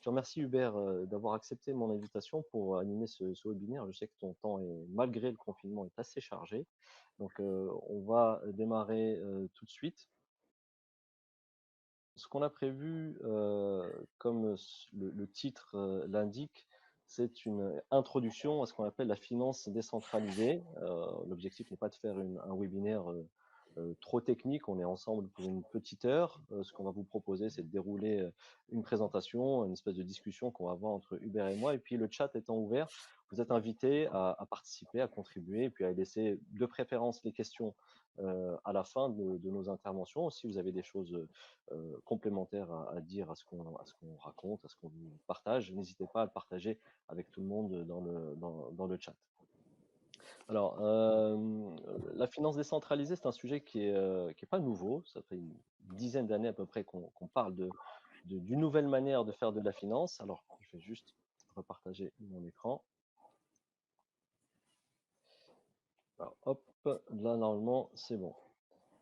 te remercie Hubert d'avoir accepté mon invitation pour animer ce webinaire. Je sais que ton temps, malgré le confinement, est assez chargé. Donc, on va démarrer tout de suite. Ce qu'on a prévu, comme le titre l'indique, c'est une introduction à ce qu'on appelle la finance décentralisée. L'objectif n'est pas de faire un webinaire trop technique. On est ensemble pour une petite heure. Ce qu'on va vous proposer, c'est de dérouler une présentation, une espèce de discussion qu'on va avoir entre Hubert et moi. Et puis le chat étant ouvert, vous êtes invités à participer, à contribuer, et puis à laisser de préférence les questions à la fin de nos interventions. Si vous avez des choses complémentaires à dire à ce qu'on raconte, à ce qu'on vous partage, n'hésitez pas à le partager avec tout le monde dans le chat. Alors, la finance décentralisée, c'est un sujet qui est pas nouveau. Ça fait une dizaine d'années à peu près qu'on parle d'une nouvelle manière de faire de la finance. Alors, je vais juste repartager mon écran. Alors, hop, là, normalement, c'est bon.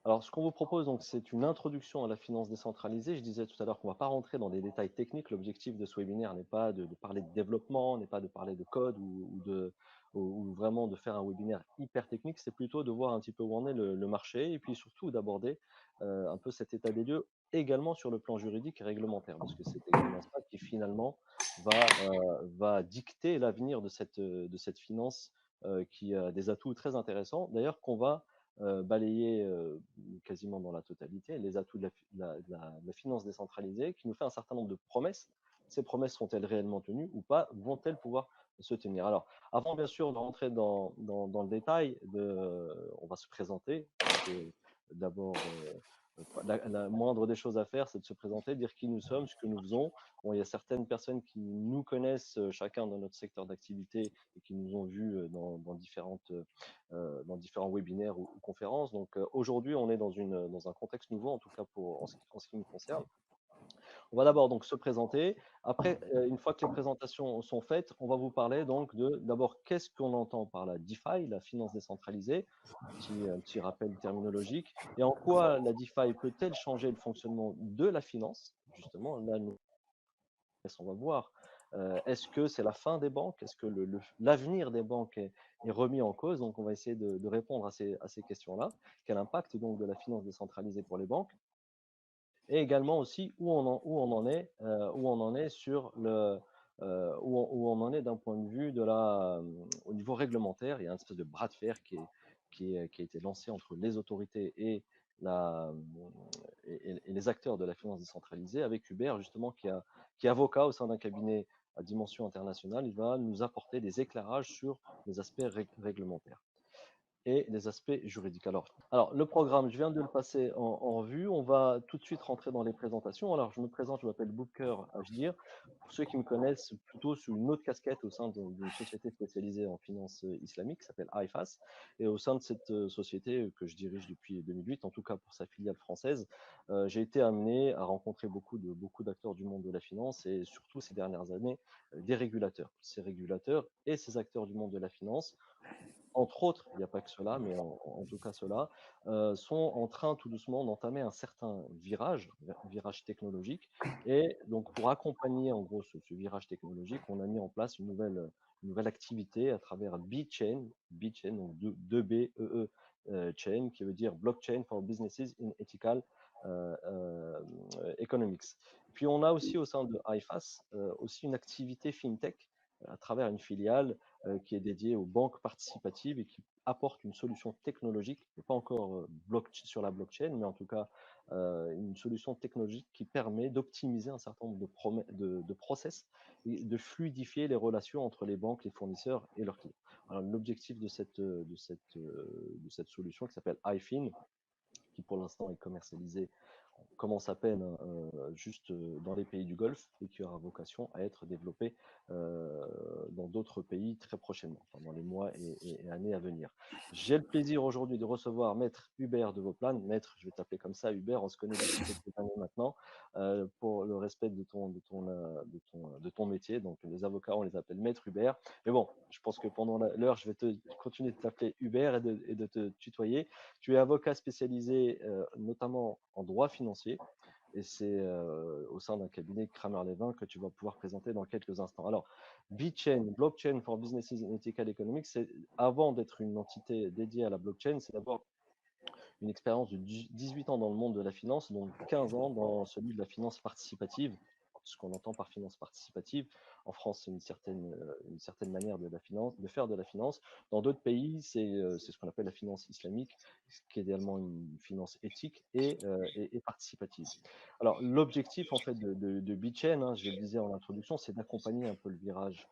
Alors, ce qu'on vous propose, donc, c'est une introduction à la finance décentralisée. Je disais tout à l'heure qu'on ne va pas rentrer dans des détails techniques. L'objectif de ce webinaire n'est pas de parler de développement, n'est pas de parler de code ou vraiment de faire un webinaire hyper technique. C'est plutôt de voir un petit peu où en est le marché et puis surtout d'aborder un peu cet état des lieux également sur le plan juridique et réglementaire, parce que c'est également ça qui finalement va dicter l'avenir de cette finance qui a des atouts très intéressants. D'ailleurs, qu'on va balayer quasiment dans la totalité les atouts de la finance décentralisée, qui nous fait un certain nombre de promesses. Ces promesses sont-elles réellement tenues ou pas? Vont-elles pouvoir se tenir? Alors, avant bien sûr de rentrer dans le détail, on va se présenter. D'abord, la moindre des choses à faire, c'est de se présenter, dire qui nous sommes, ce que nous faisons. Bon, il y a certaines personnes qui nous connaissent chacun dans notre secteur d'activité et qui nous ont vus dans différents webinaires ou conférences. Donc aujourd'hui, on est dans un contexte nouveau, en tout cas en ce qui me concerne. On va d'abord donc se présenter. Après, une fois que les présentations sont faites, on va vous parler donc d'abord qu'est-ce qu'on entend par la DeFi, la finance décentralisée, un petit rappel terminologique, et en quoi la DeFi peut-elle changer le fonctionnement de la finance. Justement, là, on va voir. Est-ce que c'est la fin des banques? Est-ce que l'avenir des banques est remis en cause? Donc, on va essayer de répondre à ces questions-là. Quel impact donc de la finance décentralisée pour les banques? Et également aussi où on en est sur où on en est d'un point de vue au niveau réglementaire. Il y a un espèce de bras de fer qui a été lancé entre les autorités la, et les acteurs de la finance décentralisée, avec Hubert justement qui est avocat au sein d'un cabinet à dimension internationale. Il va nous apporter des éclairages sur les aspects réglementaires et les aspects juridiques. Alors, le programme, je viens de le passer en revue. On va tout de suite rentrer dans les présentations. Alors, je me présente, je m'appelle Booker Ajdir. Pour ceux qui me connaissent plutôt sous une autre casquette au sein d'une société spécialisée en finance islamique qui s'appelle IFAS. Et au sein de cette société que je dirige depuis 2008, en tout cas pour sa filiale française, j'ai été amené à rencontrer beaucoup d'acteurs du monde de la finance et surtout ces dernières années, des régulateurs. Ces régulateurs et ces acteurs du monde de la finance, entre autres, il n'y a pas que cela, mais en tout cas cela, sont en train tout doucement d'entamer un certain virage technologique. Et donc pour accompagner en gros ce virage technologique, on a mis en place une nouvelle activité à travers BeChain, donc 2 B, Chain, qui veut dire Blockchain for Businesses in Ethical Economics. Puis on a aussi au sein de IFAS aussi une activité FinTech à travers une filiale qui est dédié aux banques participatives et qui apporte une solution technologique, pas encore sur la blockchain, mais en tout cas une solution technologique qui permet d'optimiser un certain nombre de process et de fluidifier les relations entre les banques, les fournisseurs et leurs clients. Alors, l'objectif de cette solution qui s'appelle iFin, qui pour l'instant est commercialisée, commence à peine juste dans les pays du Golfe et qui aura vocation à être développé dans d'autres pays très prochainement, enfin dans les mois et années à venir. J'ai le plaisir aujourd'hui de recevoir Maître Hubert de Vauplane. Maître, je vais t'appeler comme ça, Hubert, on se connaît depuis quelques années maintenant, pour le respect de ton métier. Donc les avocats, on les appelle Maître Hubert. Mais bon, je pense que pendant l'heure, je vais continuer de t'appeler Hubert et de te tutoyer. Tu es avocat spécialisé notamment en droit financier et c'est au sein d'un cabinet Kramer-Levin que tu vas pouvoir présenter dans quelques instants. Alors, BitChain, Blockchain for Businesses in Ethical Economics, c'est avant d'être une entité dédiée à la blockchain, c'est d'abord une expérience de 18 ans dans le monde de la finance, dont 15 ans dans celui de la finance participative. Ce qu'on entend par finance participative, en France, c'est une certaine manière de, la finance, de faire de la finance. Dans d'autres pays, c'est ce qu'on appelle la finance islamique, qui est également une finance éthique et participative. Alors, l'objectif en fait de BitChain, hein, je le disais en introduction, c'est d'accompagner un peu le virage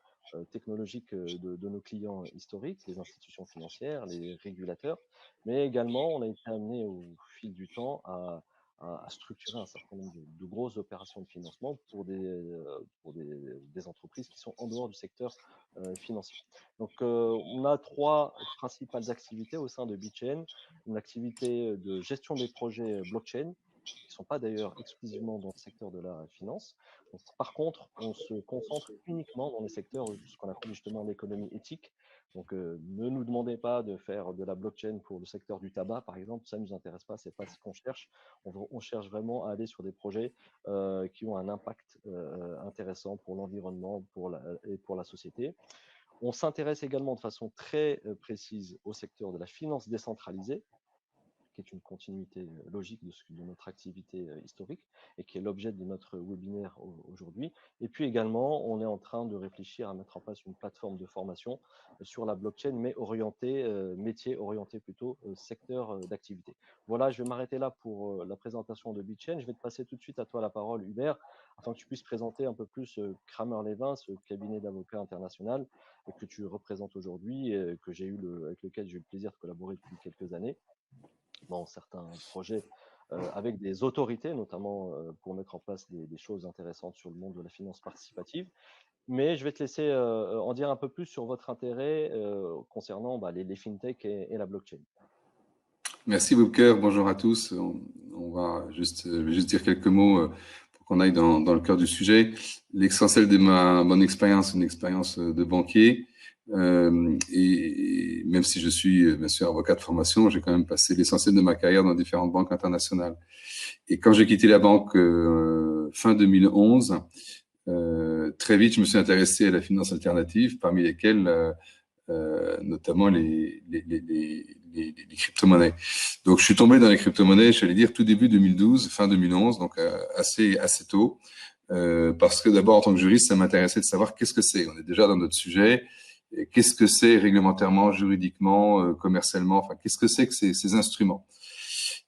technologique de nos clients historiques, les institutions financières, les régulateurs, mais également, on a été amené au fil du temps à structurer un certain nombre de grosses opérations de financement pour des entreprises qui sont en dehors du secteur financier. Donc, on a trois principales activités au sein de BitChain. Une activité de gestion des projets blockchain, qui ne sont pas d'ailleurs exclusivement dans le secteur de la finance. Donc, par contre, on se concentre uniquement dans les secteurs, ce qu'on appelle justement l'économie éthique. Donc, ne nous demandez pas de faire de la blockchain pour le secteur du tabac, par exemple. Ça ne nous intéresse pas, c'est pas ce qu'on cherche. On cherche vraiment à aller sur des projets qui ont un impact intéressant pour l'environnement et pour la société. On s'intéresse également de façon très précise au secteur de la finance décentralisée, qui est une continuité logique de notre activité historique et qui est l'objet de notre webinaire aujourd'hui. Et puis également, on est en train de réfléchir à mettre en place une plateforme de formation sur la blockchain, mais orientée métier, orientée plutôt secteur d'activité. Voilà, je vais m'arrêter là pour la présentation de BitChain. Je vais te passer tout de suite à toi la parole, Hubert, afin que tu puisses présenter un peu plus Kramer-Levin, ce cabinet d'avocats international que tu représentes aujourd'hui, avec lequel j'ai eu le plaisir de collaborer depuis quelques années dans certains projets avec des autorités, notamment pour mettre en place des choses intéressantes sur le monde de la finance participative. Mais je vais te laisser en dire un peu plus sur votre intérêt concernant les fintech et la blockchain. Merci Booker, bonjour à tous. On va juste, je vais juste dire quelques mots pour qu'on aille dans le cœur du sujet. L'essentiel de mon expérience, une expérience de banquier. Et même si je suis bien sûr avocat de formation, j'ai quand même passé l'essentiel de ma carrière dans différentes banques internationales. Et quand j'ai quitté la banque fin 2011, très vite, je me suis intéressé à la finance alternative, parmi lesquelles notamment les crypto-monnaies. Donc, je suis tombé dans les crypto-monnaies, je vais dire, tout début 2012, fin 2011, donc assez tôt, parce que d'abord, en tant que juriste, ça m'intéressait de savoir qu'est-ce que c'est. On est déjà dans notre sujet. Qu'est-ce que c'est réglementairement, juridiquement, commercialement, enfin, qu'est-ce que c'est que ces instruments?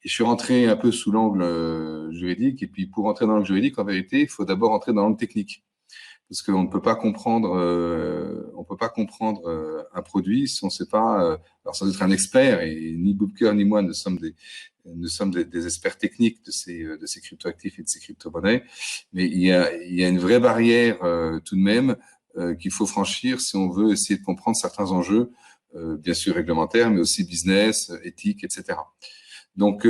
Et je suis rentré un peu sous l'angle juridique, et puis pour rentrer dans l'angle juridique, en vérité, il faut d'abord rentrer dans l'angle technique. Parce qu'on ne peut pas comprendre, un produit si on ne sait pas. Alors sans être un expert, et ni Booker ni moi ne sommes des experts techniques de ces cryptoactifs et de ces crypto-monnaies, mais il y a une vraie barrière tout de même qu'il faut franchir si on veut essayer de comprendre certains enjeux, bien sûr réglementaires, mais aussi business, éthique, etc. Donc,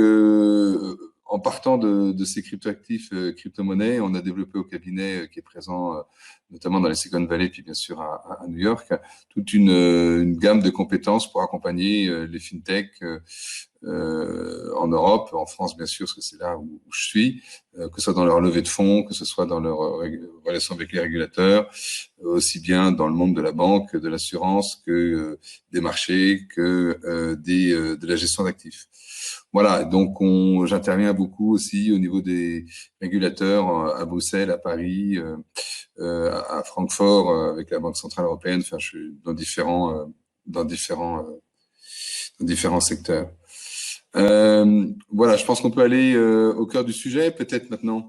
en partant de ces cryptoactifs, crypto-monnaies, on a développé au cabinet qui est présent notamment dans les Silicon Valley, puis bien sûr à New York, toute une gamme de compétences pour accompagner les fintech en Europe, en France bien sûr, parce que c'est là où je suis, que ce soit dans leur levée de fonds, que ce soit dans leur relation avec les régulateurs, aussi bien dans le monde de la banque, de l'assurance, que des marchés, que de la gestion d'actifs. Voilà, donc j'interviens beaucoup aussi au niveau des régulateurs à Bruxelles, à Paris, à Francfort avec la Banque centrale européenne. Enfin, je suis dans différents secteurs. Voilà, je pense qu'on peut aller au cœur du sujet, peut-être maintenant.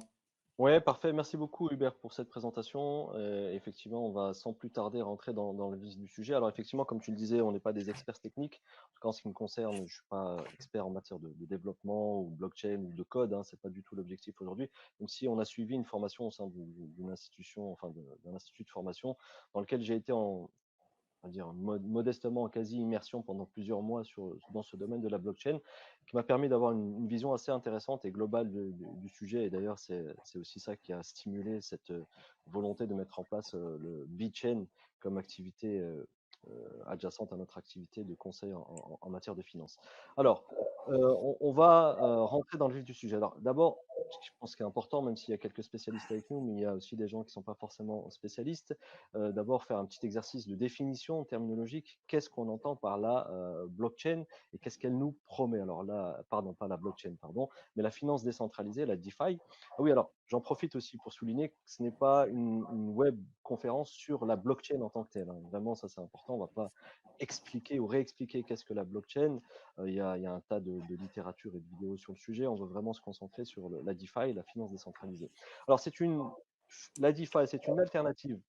Ouais, parfait. Merci beaucoup, Hubert, pour cette présentation. Effectivement, on va sans plus tarder rentrer dans le vif du sujet. Alors, effectivement, comme tu le disais, on n'est pas des experts techniques. En tout cas, en ce qui me concerne, je ne suis pas expert en matière de développement ou blockchain ou de code. Hein, c'est pas du tout l'objectif aujourd'hui. Donc, si on a suivi une formation au sein d'une institution, enfin d'un institut de formation, dans lequel j'ai été on va dire modestement en quasi immersion pendant plusieurs mois dans ce domaine de la blockchain, qui m'a permis d'avoir une vision assez intéressante et globale du sujet. Et d'ailleurs, c'est aussi ça qui a stimulé cette volonté de mettre en place le BitChain comme activité adjacente à notre activité de conseil en matière de finance. Alors, on va rentrer dans le vif du sujet. Alors, d'abord, je pense qu'il est important, même s'il y a quelques spécialistes avec nous, mais il y a aussi des gens qui ne sont pas forcément spécialistes, d'abord faire un petit exercice de définition terminologique. Qu'est-ce qu'on entend par la blockchain et qu'est-ce qu'elle nous promet? Alors là, pardon, pas la blockchain, pardon, mais la finance décentralisée, la DeFi. Ah oui, alors j'en profite aussi pour souligner que ce n'est pas une web conférence sur la blockchain en tant que telle, hein. Vraiment, ça c'est important. On ne va pas expliquer ou réexpliquer qu'est-ce que la blockchain. Il y a un tas de littérature et de vidéos sur le sujet. On veut vraiment se concentrer sur la DeFi, la finance décentralisée. Alors, la DeFi, c'est une alternative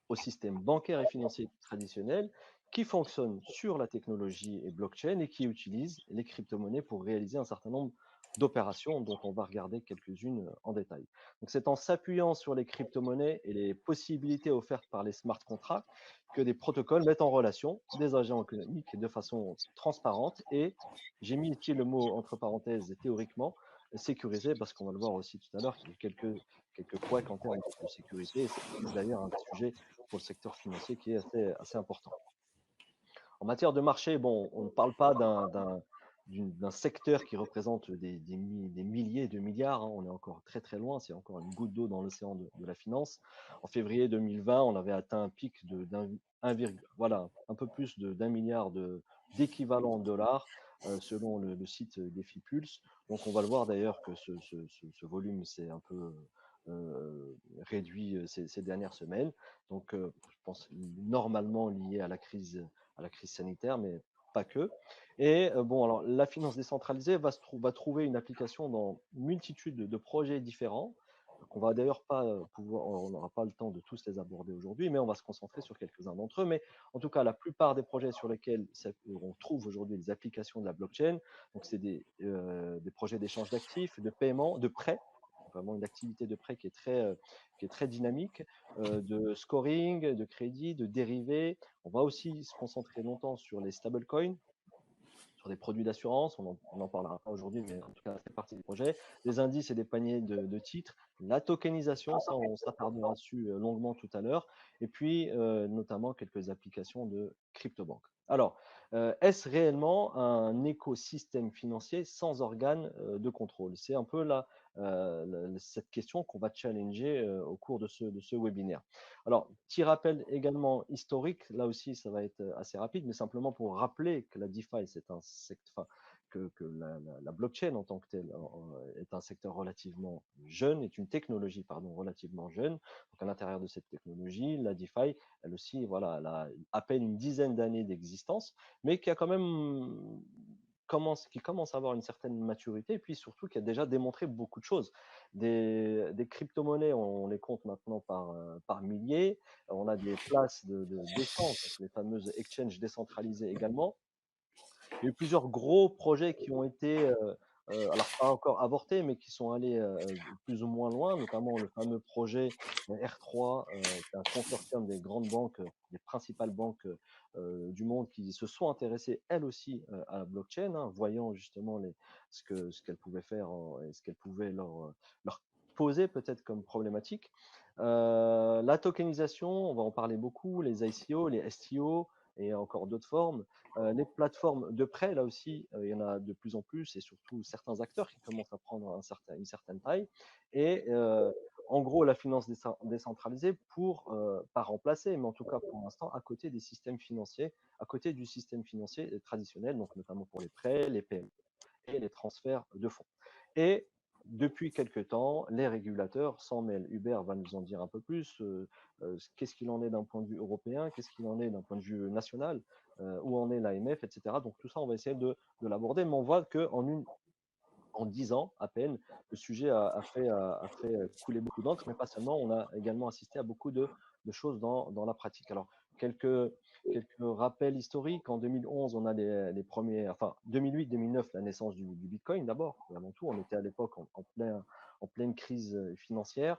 au système bancaire et financier traditionnel qui fonctionne sur la technologie et blockchain et qui utilise les crypto-monnaies pour réaliser un certain nombre d'opérations dont on va regarder quelques-unes en détail. Donc, c'est en s'appuyant sur les crypto-monnaies et les possibilités offertes par les smart contracts que des protocoles mettent en relation des agents économiques de façon transparente et, j'ai mis ici le mot entre parenthèses théoriquement, sécurisé parce qu'on va le voir aussi tout à l'heure qu'il y a quelques couacs en termes de sécurité et c'est d'ailleurs un sujet pour le secteur financier qui est assez important. En matière de marché, bon, on ne parle pas d'un secteur qui représente des milliers de milliards, hein. On est encore très très loin, c'est encore une goutte d'eau dans l'océan de la finance. En février 2020, on avait atteint un pic voilà, un peu plus d'un milliard d'équivalents dollars selon le site DefiPulse. Donc on va le voir d'ailleurs que ce volume s'est un peu réduit ces dernières semaines. Donc je pense normalement lié à la crise sanitaire, mais pas que. Et bon, alors la finance décentralisée va trouver une application dans une multitude de projets différents qu'on va d'ailleurs pas pouvoir, on n'aura pas le temps de tous les aborder aujourd'hui, mais on va se concentrer sur quelques-uns d'entre eux. Mais en tout cas, la plupart des projets sur lesquels on trouve aujourd'hui des applications de la blockchain, donc c'est des projets d'échange d'actifs, de paiement, de prêts, vraiment une activité de prêt qui est très dynamique, de scoring, de crédit, de dérivés. On va aussi se concentrer longtemps sur les stablecoins, sur des produits d'assurance, on n'en parlera pas aujourd'hui, mais en tout cas, ça fait partie du projet. Des indices et des paniers de titres, la tokenisation, ça, on s'attardera dessus longuement tout à l'heure, et puis notamment quelques applications de crypto-banques. Alors, est-ce réellement un écosystème financier sans organe de contrôle? C'est un peu cette question qu'on va challenger au cours de ce webinaire. Alors, petit rappel également historique, là aussi ça va être assez rapide, mais simplement pour rappeler que la DeFi, c'est un secteur, enfin, que la blockchain en tant que telle est un secteur relativement jeune, est une technologie, pardon, relativement jeune. Donc à l'intérieur de cette technologie, la DeFi, elle aussi, voilà, elle a à peine une dizaine d'années d'existence, mais qui a quand même qui commence à avoir une certaine maturité et puis surtout qui a déjà démontré beaucoup de choses. Des crypto-monnaies, on les compte maintenant par milliers. On a des places d'échange, donc les fameuses exchanges décentralisées également. Il y a eu plusieurs gros projets qui ont été, alors pas encore avortés, mais qui sont allés plus ou moins loin, notamment le fameux projet R3, qui est un consortium des grandes banques, des principales banques du monde qui se sont intéressées elles aussi à la blockchain, hein, voyant justement ce qu'elles pouvaient faire et ce qu'elles pouvaient leur poser peut-être comme problématique. La tokenisation, on va en parler beaucoup, les ICO, les STO et encore d'autres formes. Les plateformes de prêt, là aussi, il y en a de plus en plus et surtout certains acteurs qui commencent à prendre une certaine taille. Et en gros, la finance décentralisée pour, pas remplacer, mais en tout cas pour l'instant, à côté des systèmes financiers, à côté du système financier traditionnel, donc notamment pour les prêts, les PME et les transferts de fonds. Et depuis quelque temps, les régulateurs s'en mêlent. Hubert va nous en dire un peu plus. Qu'est-ce qu'il en est d'un point de vue européen? Qu'est-ce qu'il en est d'un point de vue national? Où en est l'AMF, etc. Donc tout ça, on va essayer de l'aborder, mais on voit en 10 ans à peine, le sujet a fait couler beaucoup d'encre, mais pas seulement, on a également assisté à beaucoup de choses dans la pratique. Alors, quelques rappels historiques. En 2011, on a les premiers, enfin 2008-2009, la naissance du Bitcoin d'abord, et avant tout. On était à l'époque en pleine crise financière,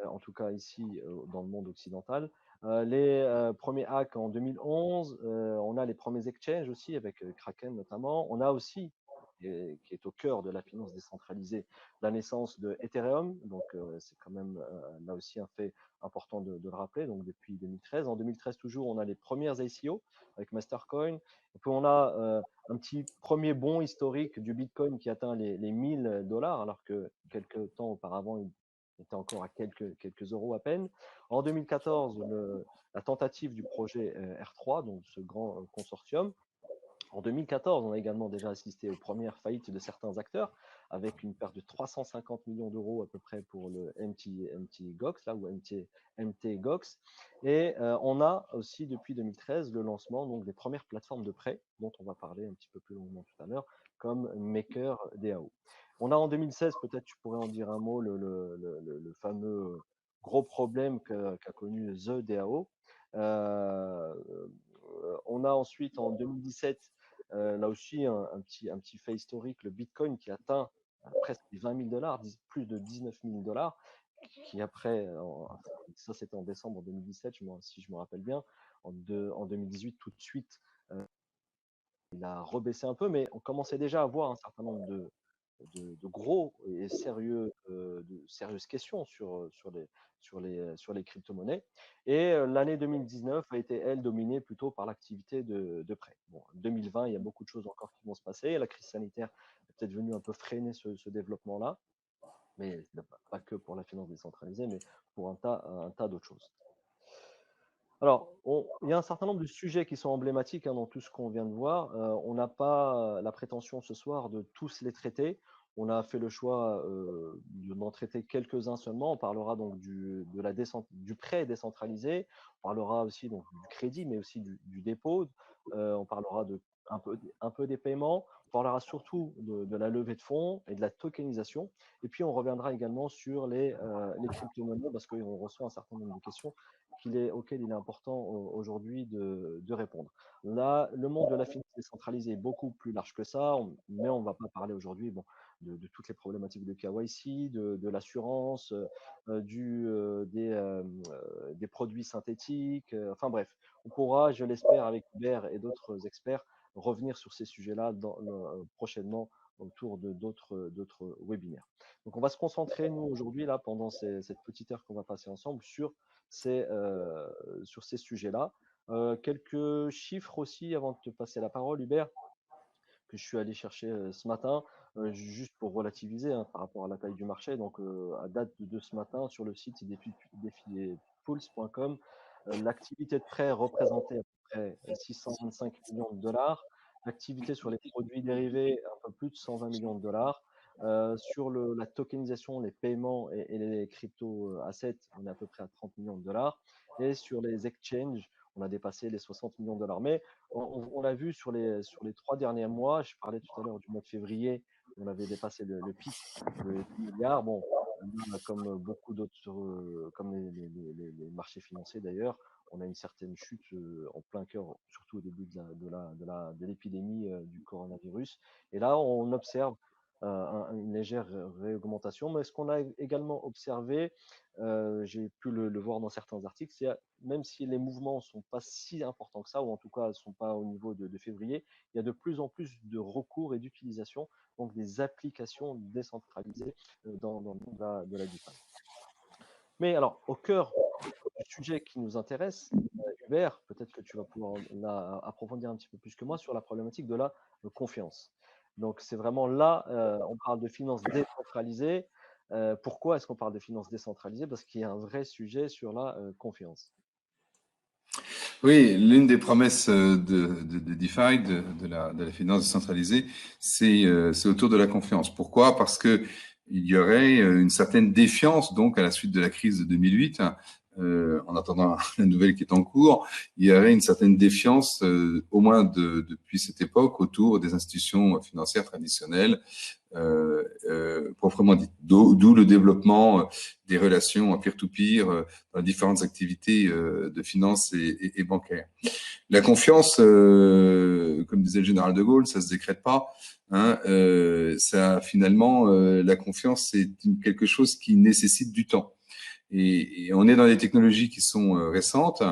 en tout cas ici dans le monde occidental. Les premiers hacks en 2011, on a les premiers exchanges aussi avec Kraken notamment. On a aussi qui est au cœur de la finance décentralisée, la naissance de Ethereum. Donc, c'est quand même là aussi un fait important de le rappeler. Donc, depuis 2013. En 2013, toujours, on a les premières ICO avec Mastercoin. Et puis, on a un petit premier bond historique du Bitcoin qui atteint les $1000, alors que quelques temps auparavant, il était encore à quelques euros à peine. En 2014, la tentative du projet R3, donc ce grand consortium. En 2014, on a également déjà assisté aux premières faillites de certains acteurs, avec une perte de 350 millions d'euros à peu près pour le MT Gox, là, ou MT Gox. Et on a aussi depuis 2013 le lancement donc, des premières plateformes de prêt, dont on va parler un petit peu plus longuement tout à l'heure, comme MakerDAO. On a en 2016, peut-être tu pourrais en dire un mot, le fameux gros problème qu'a connu The DAO. On a ensuite en 2017 là aussi un petit fait historique, le Bitcoin qui atteint presque les $20 000, plus de $19 000, qui après, ça c'était en décembre 2017, si je me rappelle bien, en 2018 tout de suite, il a rebaissé un peu, mais on commençait déjà à voir un certain nombre de gros et sérieuses questions sur les crypto-monnaies. Et l'année 2019 a été, elle, dominée plutôt par l'activité de prêt. Bon, 2020, il y a beaucoup de choses encore qui vont se passer. La crise sanitaire est peut-être venue un peu freiner ce développement-là, mais pas que pour la finance décentralisée, mais pour un tas d'autres choses. Alors, il y a un certain nombre de sujets qui sont emblématiques dans tout ce qu'on vient de voir. On n'a pas la prétention ce soir de tous les traiter. On a fait le choix d'en traiter quelques-uns seulement. On parlera donc du prêt décentralisé. On parlera aussi donc, du crédit, mais aussi du dépôt. On parlera un peu des paiements. On parlera surtout de la levée de fonds et de la tokenisation. Et puis, on reviendra également sur les crypto-monnaies parce qu'on reçoit un certain nombre de questions auquel il est important aujourd'hui de répondre. Là, le monde de la finance décentralisée est beaucoup plus large que ça, mais on ne va pas parler aujourd'hui de toutes les problématiques de KYC, de l'assurance, des produits synthétiques, enfin bref, on pourra, je l'espère, avec Hubert et d'autres experts, revenir sur ces sujets-là prochainement autour de d'autres webinaires. Donc on va se concentrer, nous, aujourd'hui, là, pendant cette petite heure qu'on va passer ensemble, sur ces sujets-là. Quelques chiffres aussi avant de te passer la parole, Hubert, que je suis allé chercher ce matin, juste pour relativiser par rapport à la taille du marché. Donc, à date de ce matin, sur le site defipulse.com, l'activité de prêt représentait à peu près 625 millions de dollars. L'activité sur les produits dérivés, un peu plus de 120 millions de dollars. Sur la tokenisation, les paiements et les crypto-assets, on est à peu près à 30 millions de dollars. Et sur les exchanges, on a dépassé les 60 millions de dollars. Mais on l'a vu sur les 3 derniers mois. Je parlais tout à l'heure du mois de février, on avait dépassé le pic de 10 milliards. Bon, comme beaucoup d'autres, comme les marchés financiers d'ailleurs, on a une certaine chute en plein cœur, surtout au début de l'épidémie du coronavirus. Et là, on observe une légère réaugmentation. Mais ce qu'on a également observé, j'ai pu le voir dans certains articles, c'est même si les mouvements ne sont pas si importants que ça, ou en tout cas ne sont pas au niveau de février, il y a de plus en plus de recours et d'utilisation donc des applications décentralisées dans le monde de la DeFi. Mais alors, au cœur du sujet qui nous intéresse, Hubert, peut-être que tu vas pouvoir approfondir un petit peu plus que moi sur la problématique de la confiance. Donc, c'est vraiment là, on parle de finances décentralisées. Pourquoi est-ce qu'on parle de finances décentralisées? Parce qu'il y a un vrai sujet sur la confiance. Oui, l'une des promesses de DeFi, de la finance décentralisée, c'est autour de la confiance. Pourquoi? Parce que il y aurait une certaine défiance donc à la suite de la crise de 2008. En attendant la nouvelle qui est en cours, il y aurait une certaine défiance, au moins depuis cette époque, autour des institutions financières traditionnelles, proprement dit. D'où le développement des relations peer-to-peer dans différentes activités de finance et bancaire. La confiance, comme disait le général de Gaulle, ça se décrète pas. Hein, ça, finalement, la confiance, c'est quelque chose qui nécessite du temps. Et on est dans des technologies qui sont récentes,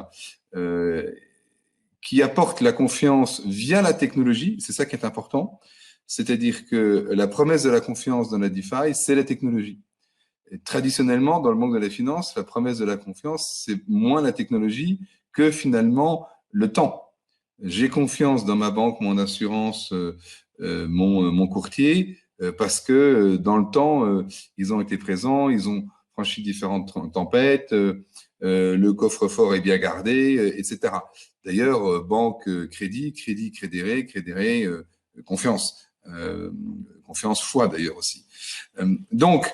qui apportent la confiance via la technologie. C'est ça qui est important. C'est-à-dire que la promesse de la confiance dans la DeFi, c'est la technologie. Et traditionnellement, dans le monde de la finance, la promesse de la confiance, c'est moins la technologie que finalement le temps. J'ai confiance dans ma banque, mon assurance, mon courtier, parce que dans le temps, ils ont été présents, ils ont franchi différentes tempêtes, le coffre-fort est bien gardé, etc. D'ailleurs, banque, crédéré, confiance. Confiance, foi d'ailleurs aussi. Donc,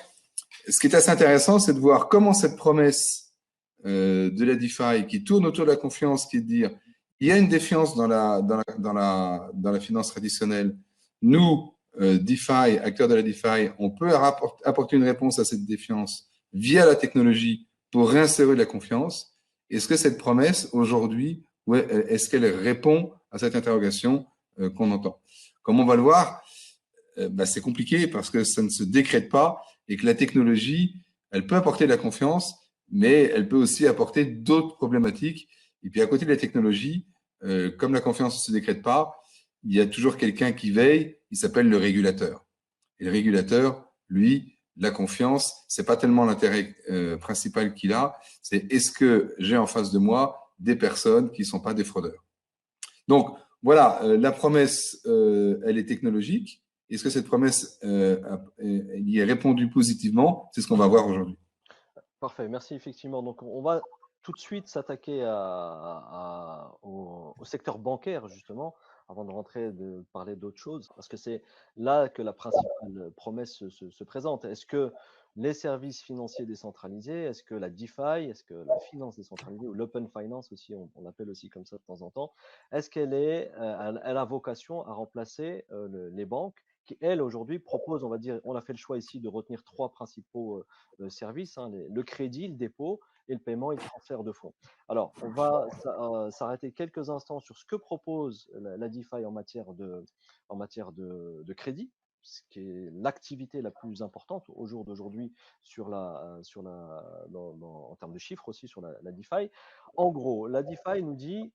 ce qui est assez intéressant, c'est de voir comment cette promesse de la DeFi qui tourne autour de la confiance, qui est de dire il y a une défiance dans la finance traditionnelle. Nous, DeFi, acteurs de la DeFi, on peut apporter une réponse à cette défiance via la technologie pour réinsérer de la confiance. Est-ce que cette promesse, aujourd'hui, est-ce qu'elle répond à cette interrogation qu'on entend? Comme on va le voir, c'est compliqué parce que ça ne se décrète pas et que la technologie, elle peut apporter de la confiance, mais elle peut aussi apporter d'autres problématiques. Et puis à côté de la technologie, comme la confiance ne se décrète pas, il y a toujours quelqu'un qui veille, il s'appelle le régulateur. Et le régulateur, lui, la confiance, c'est pas tellement l'intérêt principal qu'il a, c'est est-ce que j'ai en face de moi des personnes qui ne sont pas des fraudeurs. Donc voilà, la promesse, elle est technologique. Est-ce que cette promesse y est répondue positivement? C'est ce qu'on va voir aujourd'hui. Parfait, merci effectivement. Donc, on va tout de suite s'attaquer au secteur bancaire, justement, avant de rentrer, de parler d'autre chose, parce que c'est là que la principale promesse se présente. Est-ce que les services financiers décentralisés, est-ce que la DeFi, est-ce que la finance décentralisée, ou l'open finance aussi, on l'appelle aussi comme ça de temps en temps, est-ce elle a vocation à remplacer les banques qui, elles, aujourd'hui, proposent, on va dire, on a fait le choix ici de retenir trois principaux services, hein, le crédit, le dépôt et le paiement et le transfert de fonds. Alors, on va s'arrêter quelques instants sur ce que propose la DeFi en matière de crédit, ce qui est l'activité la plus importante au jour d'aujourd'hui en termes de chiffres aussi sur la DeFi. En gros, la DeFi nous dit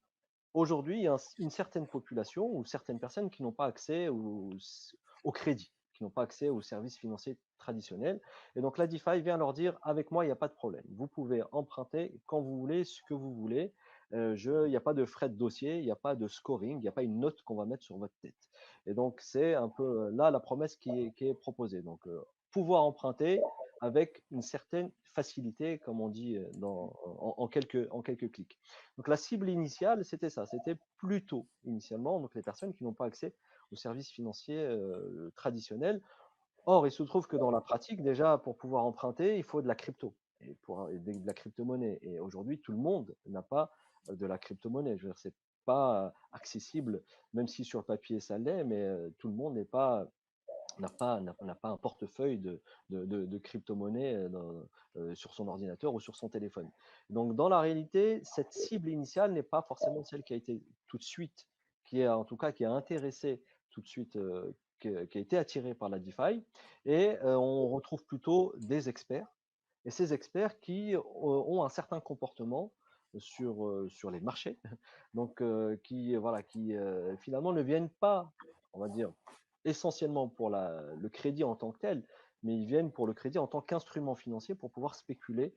aujourd'hui, il y a une certaine population ou certaines personnes qui n'ont pas accès au crédit, qui n'ont pas accès aux services financiers traditionnels. Et donc la DeFi vient leur dire, avec moi, il n'y a pas de problème. Vous pouvez emprunter quand vous voulez, ce que vous voulez. Il n'y a pas de frais de dossier, il n'y a pas de scoring, il n'y a pas une note qu'on va mettre sur votre tête. Et donc c'est un peu là la promesse qui est proposée. Donc pouvoir emprunter avec une certaine facilité, comme on dit en quelques clics. Donc la cible initiale, c'était ça, c'était plutôt initialement donc les personnes qui n'ont pas accès aux services financiers traditionnels. Or, il se trouve que dans la pratique, déjà, pour pouvoir emprunter, il faut de la crypto et de la crypto-monnaie. Et aujourd'hui, tout le monde n'a pas de la crypto-monnaie. Je veux dire, c'est pas accessible, même si sur le papier ça l'est, mais tout le monde n'a pas un portefeuille de crypto-monnaie sur son ordinateur ou sur son téléphone. Donc, dans la réalité, cette cible initiale n'est pas forcément celle qui a été tout de suite, en tout cas, qui a intéressé tout de suite, qui a été attirée par la DeFi. Et on retrouve plutôt des experts. Et ces experts qui ont un certain comportement sur les marchés, donc qui finalement ne viennent pas, on va dire, essentiellement pour le crédit en tant que tel, mais ils viennent pour le crédit en tant qu'instrument financier pour pouvoir spéculer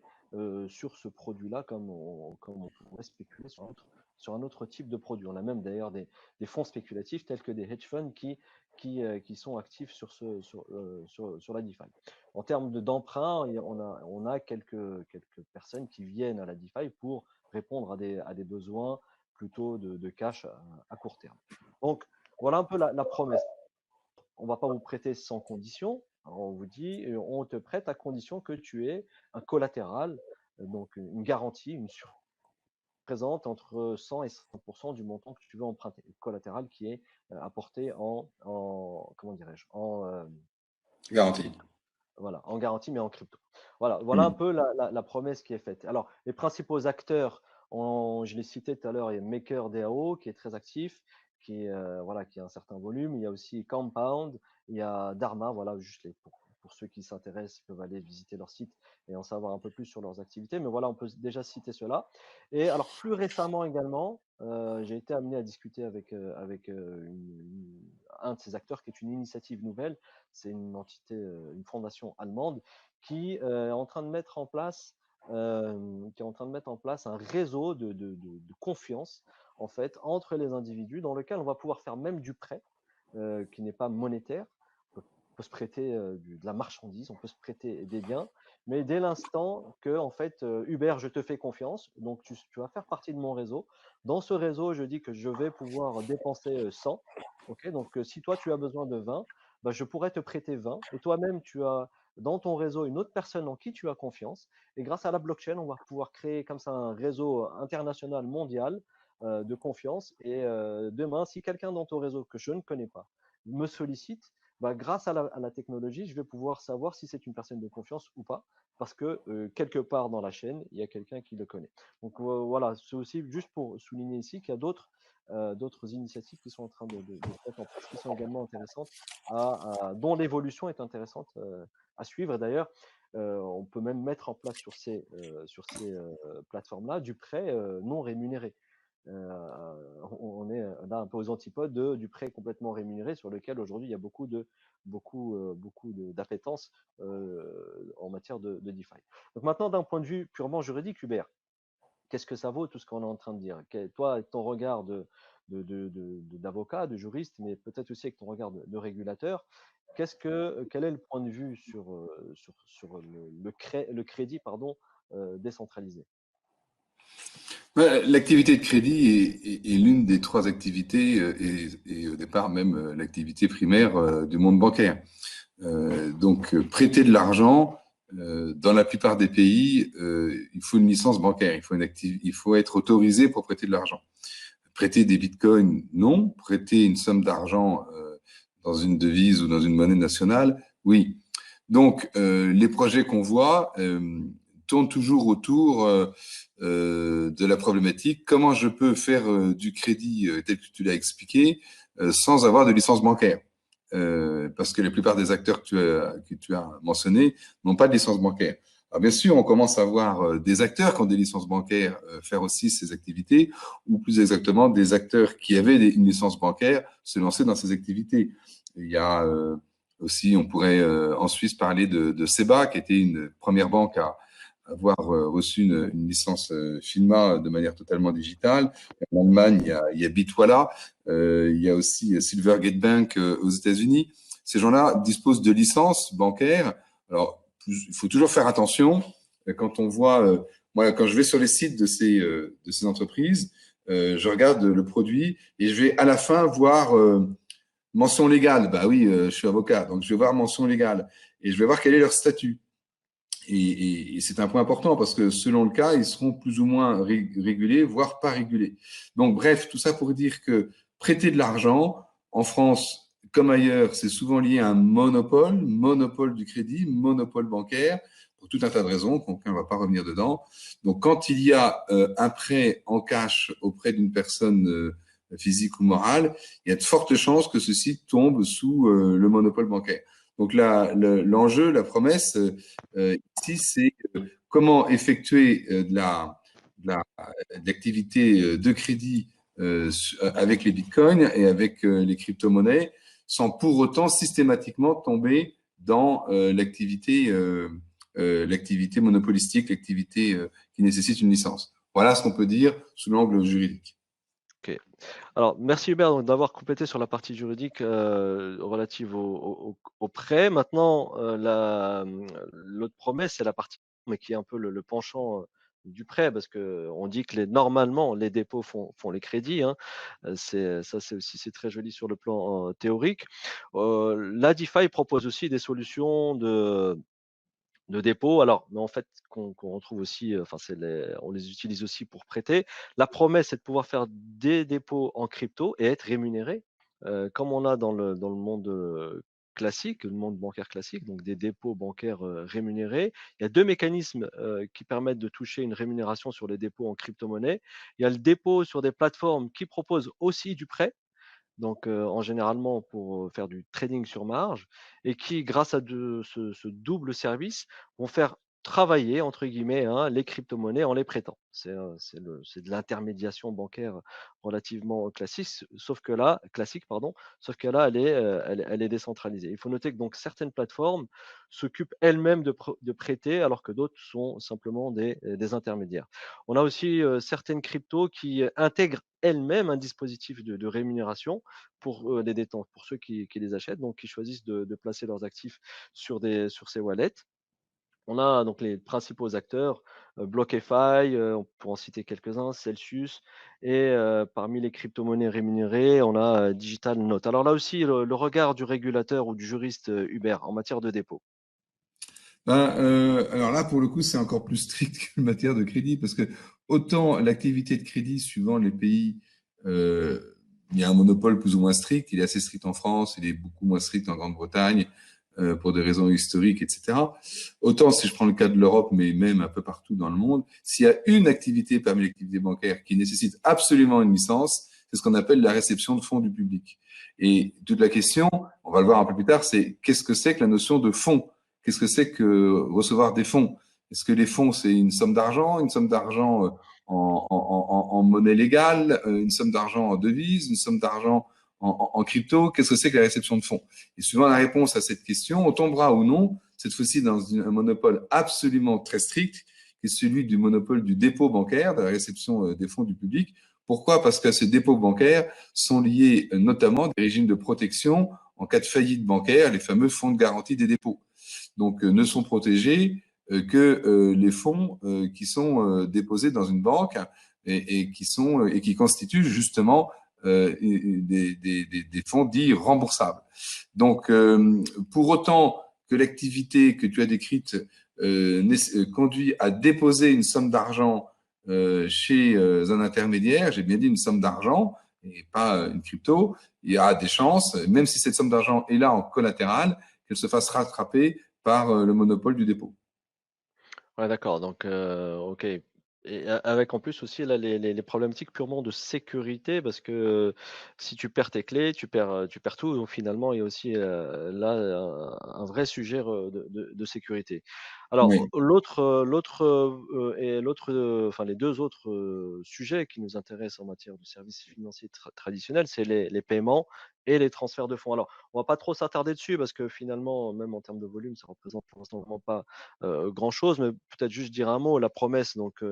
sur ce produit-là comme on pourrait spéculer sur un autre type de produit. On a même d'ailleurs des fonds spéculatifs tels que des hedge funds qui sont actifs sur la DeFi. En termes d'emprunt, on a quelques personnes qui viennent à la DeFi pour répondre à des besoins plutôt de cash à court terme. Donc, voilà un peu la promesse. On ne va pas vous prêter sans condition. Alors, on vous dit, on te prête à condition que tu aies un collatéral, donc une garantie, présente entre 100 et 100% du montant que tu veux emprunter. Le collatéral qui est apporté comment dirais-je, Garantie. voilà, en garantie, mais en crypto. Voilà un peu la promesse qui est faite. Alors, les principaux acteurs, je l'ai cité tout à l'heure, il y a MakerDAO qui est très actif, qui a un certain volume. Il y a aussi Compound, il y a Dharma, voilà, juste pour ceux qui s'intéressent, ils peuvent aller visiter leur site et en savoir un peu plus sur leurs activités. Mais voilà, on peut déjà citer cela. Et alors, plus récemment également, j'ai été amené à discuter avec un de ces acteurs qui est une initiative nouvelle. C'est une entité, une fondation allemande qui est en train de mettre en place, un réseau de confiance en fait entre les individus dans lequel on va pouvoir faire même du prêt qui n'est pas monétaire. On peut se prêter de la marchandise, on peut se prêter des biens, mais dès l'instant que, en fait, Uber, je te fais confiance, donc tu vas faire partie de mon réseau. Dans ce réseau, je dis que je vais pouvoir dépenser 100. Ok, donc si toi tu as besoin de 20, bah, je pourrais te prêter 20. Et toi-même, tu as dans ton réseau une autre personne en qui tu as confiance. Et grâce à la blockchain, on va pouvoir créer comme ça un réseau international, mondial de confiance. Et demain, si quelqu'un dans ton réseau que je ne connais pas me sollicite, bah, grâce à la technologie, je vais pouvoir savoir si c'est une personne de confiance ou pas, parce que quelque part dans la chaîne, il y a quelqu'un qui le connaît. Donc voilà, c'est aussi juste pour souligner ici qu'il y a d'autres initiatives qui sont en train de se mettre en place, qui sont également intéressantes, dont l'évolution est intéressante à suivre. D'ailleurs, on peut même mettre en place sur ces plateformes-là du prêt non rémunéré. On est là un peu aux antipodes du prêt complètement rémunéré sur lequel aujourd'hui il y a beaucoup d'appétence en matière de DeFi. Donc maintenant, d'un point de vue purement juridique, Hubert, qu'est-ce que ça vaut tout ce qu'on est en train de dire? Toi, avec ton regard d'avocat, de juriste, mais peut-être aussi avec ton regard de régulateur, quel est le point de vue sur le crédit pardon, décentralisé? L'activité de crédit est l'une des trois activités et au départ même l'activité primaire du monde bancaire. Donc, prêter de l'argent, dans la plupart des pays, il faut une licence bancaire, il faut être autorisé pour prêter de l'argent. Prêter des bitcoins, non. Prêter une somme d'argent dans une devise ou dans une monnaie nationale, oui. Donc, les projets qu'on voit tournent toujours autour de la problématique comment je peux faire du crédit tel que tu l'as expliqué sans avoir de licence bancaire. Parce que la plupart des acteurs que tu as mentionnés n'ont pas de licence bancaire. Alors bien sûr, on commence à voir des acteurs qui ont des licences bancaires faire aussi ces activités, ou plus exactement des acteurs qui avaient une licence bancaire se lancer dans ces activités. Il y a aussi, on pourrait en Suisse parler de SEBA, qui était une première banque à avoir reçu une licence FINMA de manière totalement digitale. En Allemagne, il y a Bitwala, il y a aussi Silvergate Bank aux États-Unis. Ces gens-là disposent de licences bancaires. Alors, il faut toujours faire attention quand on voit, moi, quand je vais sur les sites de ces entreprises, je regarde le produit et je vais à la fin voir mention légale. Bah oui, je suis avocat, donc je vais voir mention légale et je vais voir quel est leur statut. Et c'est un point important parce que selon le cas, ils seront plus ou moins régulés, voire pas régulés. Donc bref, tout ça pour dire que prêter de l'argent, en France comme ailleurs, c'est souvent lié à un monopole du crédit, monopole bancaire, pour tout un tas de raisons, qu'on ne va pas revenir dedans. Donc quand il y a un prêt en cash auprès d'une personne physique ou morale, il y a de fortes chances que ceci tombe sous le monopole bancaire. Donc là, l'enjeu, la promesse ici, c'est comment effectuer de l'activité de crédit avec les bitcoins et avec les crypto-monnaies sans pour autant systématiquement tomber dans l'activité monopolistique, l'activité qui nécessite une licence. Voilà ce qu'on peut dire sous l'angle juridique. Ok. Alors, merci Hubert donc, d'avoir complété sur la partie juridique relative au prêt. Maintenant, l'autre promesse, c'est la partie, mais qui est un peu le penchant du prêt, parce que on dit que normalement, les dépôts font les crédits. Hein. C'est très joli sur le plan théorique. La DeFi propose aussi des solutions de dépôt. Alors, mais en fait, qu'on retrouve aussi, enfin, on les utilise aussi pour prêter. La promesse, c'est de pouvoir faire des dépôts en crypto et être rémunéré, comme on a dans le monde classique, le monde bancaire classique, donc des dépôts bancaires rémunérés. Il y a deux mécanismes qui permettent de toucher une rémunération sur les dépôts en crypto-monnaie. Il y a le dépôt sur des plateformes qui proposent aussi du prêt donc en généralement pour faire du trading sur marge et qui, grâce à ce double service, vont faire travailler entre guillemets, hein, les crypto-monnaies en les prêtant. C'est de l'intermédiation bancaire relativement classique pardon, sauf que là elle est décentralisée. Il faut noter que donc certaines plateformes s'occupent elles-mêmes de prêter alors que d'autres sont simplement des intermédiaires. On a aussi, certaines cryptos qui intègrent elles-mêmes un dispositif de rémunération pour, les détenteurs, pour ceux qui les achètent, donc qui choisissent de placer leurs actifs sur ces wallets. On a donc les principaux acteurs, BlockFi, on pourra en citer quelques-uns, Celsius et parmi les cryptomonnaies rémunérées, on a, Digital Note. Alors là aussi, le regard du régulateur ou du juriste, Hubert, en matière de dépôt. Alors là, pour le coup, c'est encore plus strict qu'une matière de crédit, parce que autant l'activité de crédit, suivant les pays, euh, il y a un monopole plus ou moins strict. Il est assez strict en France, il est beaucoup moins strict en Grande-Bretagne, pour des raisons historiques, etc. Autant si je prends le cas de l'Europe, mais même un peu partout dans le monde, s'il y a une activité parmi les activités bancaires qui nécessite absolument une licence, c'est ce qu'on appelle la réception de fonds du public. Et toute la question, on va le voir un peu plus tard, c'est qu'est-ce que c'est que la notion de fonds? Qu'est-ce que c'est que recevoir des fonds? Est-ce que les fonds, c'est une somme d'argent en monnaie légale, une somme d'argent en devise, une somme d'argent en crypto? Qu'est-ce que c'est que la réception de fonds? Et suivant la réponse à cette question, on tombera ou non, cette fois-ci dans un monopole absolument très strict, qui est celui du monopole du dépôt bancaire, de la réception des fonds du public. Pourquoi? Parce que ces dépôts bancaires sont liés notamment à des régimes de protection en cas de faillite bancaire, les fameux fonds de garantie des dépôts. Donc, ne sont protégés que les fonds qui sont déposés dans une banque et qui constituent justement des fonds dits remboursables. Donc, pour autant que l'activité que tu as décrite conduit à déposer une somme d'argent chez un intermédiaire, j'ai bien dit une somme d'argent et pas une crypto, il y a des chances, même si cette somme d'argent est là en collatéral, qu'elle se fasse rattraper par le monopole du dépôt. Ouais, d'accord, donc OK, et avec en plus aussi là les problématiques purement de sécurité parce que, si tu perds tes clés, tu perds tout, donc finalement il y a aussi, là un vrai sujet de sécurité. Alors, Oui, enfin les 2 autres, sujets qui nous intéressent en matière de services financiers traditionnels, c'est les paiements et les transferts de fonds. Alors, on va pas trop s'attarder dessus parce que finalement, même en termes de volume, ça représente pour l'instant vraiment pas grand-chose, mais peut-être juste dire un mot. La promesse donc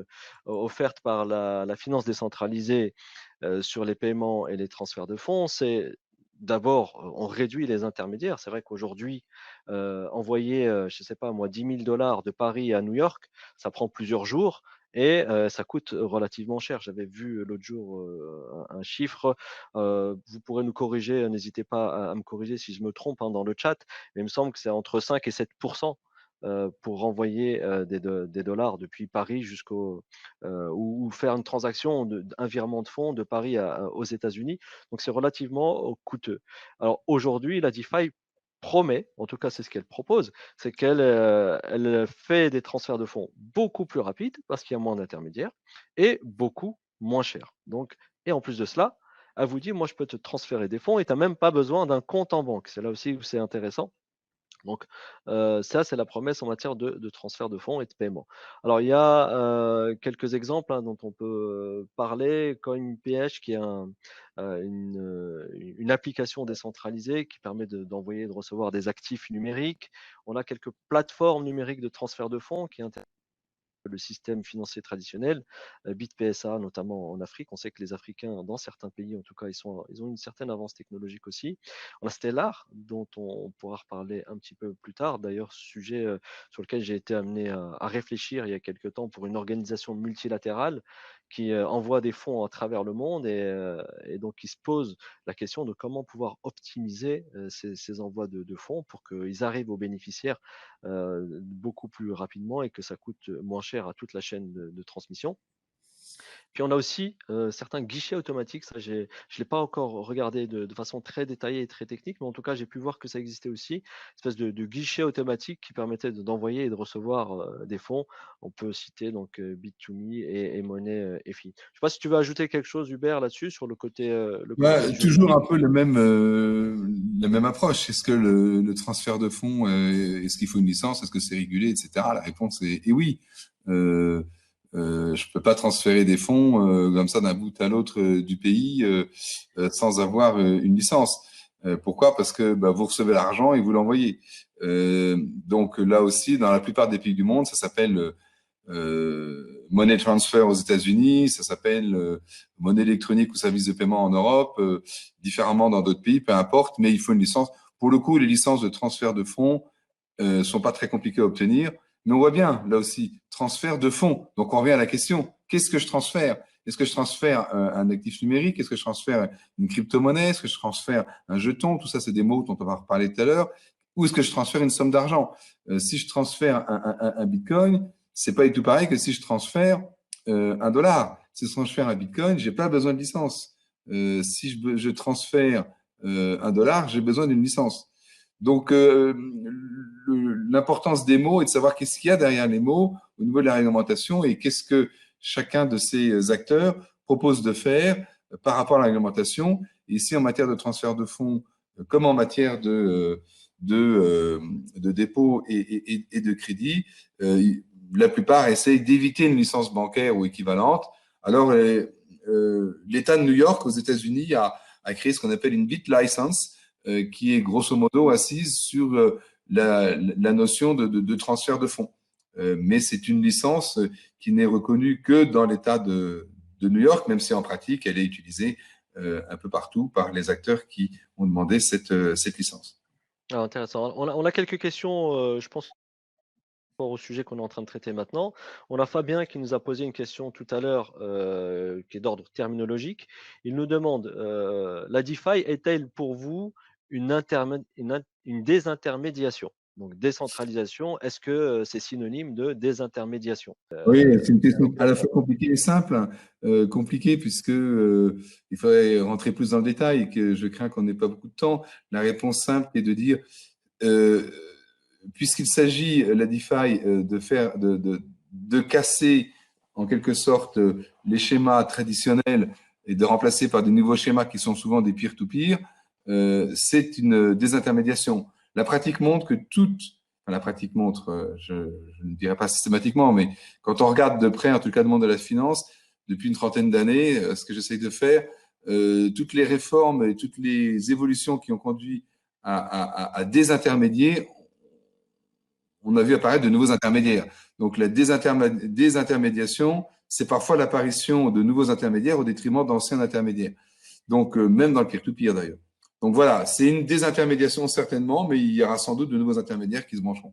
offerte par la finance décentralisée sur les paiements et les transferts de fonds, c'est d'abord, on réduit les intermédiaires. C'est vrai qu'aujourd'hui, envoyer, je ne sais pas moi, 10 000 $ de Paris à New York, ça prend plusieurs jours et ça coûte relativement cher. J'avais vu l'autre jour un chiffre. Vous pourrez nous corriger, n'hésitez pas à me corriger si je me trompe, hein, dans le chat, mais il me semble que c'est entre 5 et 7 pour renvoyer des dollars depuis Paris ou faire une transaction, un virement de fonds de Paris aux États-Unis. Donc c'est relativement coûteux. Alors aujourd'hui, la DeFi promet, en tout cas c'est ce qu'elle propose, c'est qu'elle fait des transferts de fonds beaucoup plus rapides parce qu'il y a moins d'intermédiaires et beaucoup moins cher. Donc, et en plus de cela, elle vous dit, moi je peux te transférer des fonds et tu n'as même pas besoin d'un compte en banque. C'est là aussi où c'est intéressant. Donc, ça, c'est la promesse en matière de transfert de fonds et de paiement. Alors, il y a quelques exemples, hein, dont on peut parler. CoinPH, qui est une application décentralisée qui permet d'envoyer et de recevoir des actifs numériques. On a quelques plateformes numériques de transfert de fonds qui le système financier traditionnel, BitPSA notamment en Afrique. On sait que les Africains, dans certains pays en tout cas, ils ont une certaine avance technologique aussi. On a Stellar, dont on pourra reparler un petit peu plus tard. D'ailleurs, sujet sur lequel j'ai été amené à réfléchir il y a quelques temps pour une organisation multilatérale qui envoie des fonds à travers le monde et donc qui se pose la question de comment pouvoir optimiser ces envois de fonds pour qu'ils arrivent aux bénéficiaires beaucoup plus rapidement et que ça coûte moins cher à toute la chaîne de transmission. Puis on a aussi, certains guichets automatiques, ça je l'ai pas encore regardé de façon très détaillée et très technique, mais en tout cas, j'ai pu voir que ça existait aussi. Espèce de guichet automatique qui permettait d'envoyer et de recevoir, des fonds. On peut citer donc, Bit2Me et Money, FI. Je sais pas si tu veux ajouter quelque chose Hubert là-dessus sur le côté Ouais, toujours un juridique? peu la même approche. Est-ce que le transfert de fonds, est-ce qu'il faut une licence? Est-ce que c'est régulé, etc. La réponse est oui. Euh, je peux pas transférer des fonds comme ça d'un bout à l'autre du pays sans avoir une licence. Pourquoi? Parce que bah, vous recevez l'argent et vous l'envoyez. Donc là aussi, dans la plupart des pays du monde, ça s'appelle money transfer aux États-Unis, ça s'appelle monnaie électronique ou service de paiement en Europe, différemment dans d'autres pays, peu importe, mais il faut une licence. Pour le coup, les licences de transfert de fonds sont pas très compliquées à obtenir, mais on voit bien, là aussi, transfert de fonds. Donc on revient à la question, qu'est-ce que je transfère? Est-ce que je transfère un actif numérique? Est-ce que je transfère une crypto-monnaie? Est-ce que je transfère un jeton? Tout ça, c'est des mots dont on va reparler tout à l'heure. Ou est-ce que je transfère une somme d'argent? Si je transfère un bitcoin, c'est pas du tout pareil que si je transfère $1. Si je transfère un bitcoin, j'ai pas besoin de licence. Si je transfère $1, j'ai besoin d'une licence. Donc, l'importance des mots et de savoir qu'est-ce qu'il y a derrière les mots au niveau de la réglementation et qu'est-ce que chacun de ces acteurs propose de faire par rapport à la réglementation. Et ici, en matière de transfert de fonds, comme en matière de dépôt et de crédit, la plupart essayent d'éviter une licence bancaire ou équivalente. Alors, l'État de New York aux États-Unis a créé ce qu'on appelle une BitLicense, qui est grosso modo assise sur la notion de transfert de fonds. Mais c'est une licence qui n'est reconnue que dans l'État de New York, même si en pratique, elle est utilisée un peu partout par les acteurs qui ont demandé cette licence. Ah intéressant. On a quelques questions, je pense rapport au sujet qu'on est en train de traiter maintenant. On a Fabien qui nous a posé une question tout à l'heure, qui est d'ordre terminologique. Il nous demande, la DeFi est-elle pour vous une désintermédiation? Donc décentralisation, est-ce que, c'est synonyme de désintermédiation? Oui, c'est une question à la fois compliquée et simple. Compliquée puisque il faudrait rentrer plus dans le détail et que je crains qu'on n'ait pas beaucoup de temps. La réponse simple est de dire, euh, puisqu'il s'agit, la DeFi, de casser en quelque sorte les schémas traditionnels et de remplacer par de nouveaux schémas qui sont souvent des peer-to-peer, c'est une désintermédiation. La pratique montre que enfin, la pratique montre, je ne dirais pas systématiquement, mais quand on regarde de près, en tout cas le monde de la finance, depuis une trentaine d'années, ce que j'essaye de faire, toutes les réformes et toutes les évolutions qui ont conduit à désintermédier, on a vu apparaître de nouveaux intermédiaires. Donc la désintermédiation, c'est parfois l'apparition de nouveaux intermédiaires au détriment d'anciens intermédiaires. Donc même dans le peer-to-peer d'ailleurs. Donc voilà, c'est une désintermédiation certainement, mais il y aura sans doute de nouveaux intermédiaires qui se brancheront.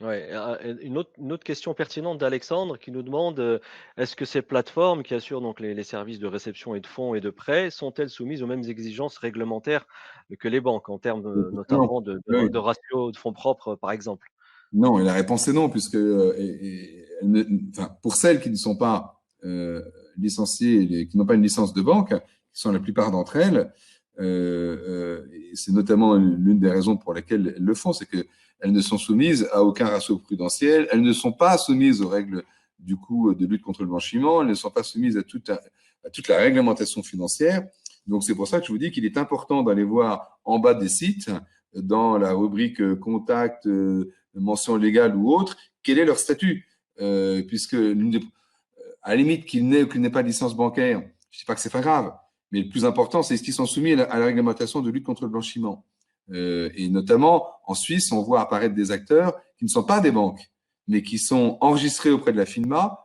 Ouais, et une autre question pertinente d'Alexandre qui nous demande, est-ce que ces plateformes qui assurent donc les services de réception et de fonds et de prêts sont-elles soumises aux mêmes exigences réglementaires que les banques en termes, Non, notamment oui. de ratio de fonds propres, par exemple? Non, et la réponse est non, puisque enfin, pour celles qui ne sont pas licenciées, qui n'ont pas une licence de banque, qui sont la plupart d'entre elles, et c'est notamment l'une des raisons pour lesquelles elles le font, c'est qu'elles ne sont soumises à aucun ratio prudentiel, elles ne sont pas soumises aux règles du coup de lutte contre le blanchiment, elles ne sont pas soumises à toute la réglementation financière. Donc c'est pour ça que je vous dis qu'il est important d'aller voir en bas des sites, dans la rubrique contact, mention légale ou autre, quel est leur statut, puisque à la limite qu'il n'ait ou qu'il n'ait pas de licence bancaire, je ne dis pas que c'est pas grave, mais le plus important, c'est est-ce qu'ils sont soumis à la réglementation de lutte contre le blanchiment. Et notamment, en Suisse, on voit apparaître des acteurs qui ne sont pas des banques, mais qui sont enregistrés auprès de la FINMA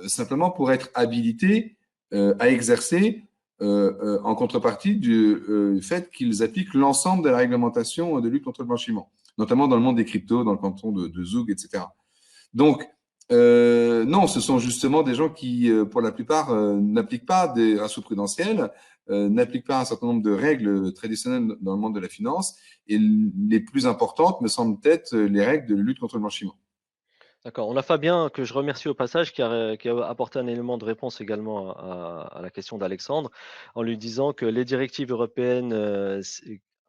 simplement pour être habilités à exercer en contrepartie du fait qu'ils appliquent l'ensemble de la réglementation de lutte contre le blanchiment, notamment dans le monde des cryptos, dans le canton de Zug, etc. Donc, non, ce sont justement des gens qui, pour la plupart, n'appliquent pas des ratios prudentiels, n'appliquent pas un certain nombre de règles traditionnelles dans le monde de la finance, et les plus importantes me semblent être les règles de lutte contre le blanchiment. D'accord. On a Fabien, que je remercie au passage, qui a apporté un élément de réponse également à la question d'Alexandre, en lui disant que les directives européennes